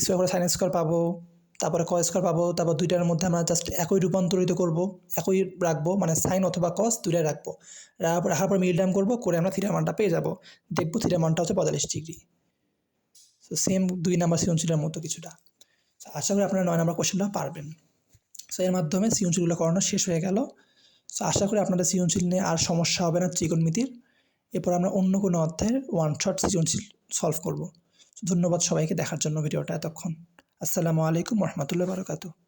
স্কোয়ার করে সাইন স্কোয়ার পাবো, তারপরে কস স্কোয়ার পাবো, তারপর দুইটার মধ্যে আমরা জাস্ট একই রূপান্তরিত করব, একই রাখবো, মানে সাইন অথবা কস দুইটাই রাখবো, রাখার পর মিল টার্ম করবো, করে আমরা থিটার মানটা পেয়ে যাবো, দেখবো থিটার মানটা হচ্ছে 45 ডিগ্রি। সো সেম 2 নাম্বার সৃজনশীলের মতো কিছুটা। আশা করি আপনারা 9 নম্বর কোশ্চেনটা পারবেন। সো এর মাধ্যমে সৃজনশীলগুলো করানো শেষ হয়ে গেল। সো আশা করি আপনাদের সৃজনশীল নিয়ে আর সমস্যা হবে না ত্রিকোণমিতির। এরপর আমরা অন্য কোনো অধ্যায়ের ওয়ান শট সৃজনশীল সলভ করব। ধন্যবাদ সবাইকে দেখার জন্য ভিডিওটা এতক্ষণ। আসসালামু আলাইকুম রহমতুল্লাহ বারকাতুহু।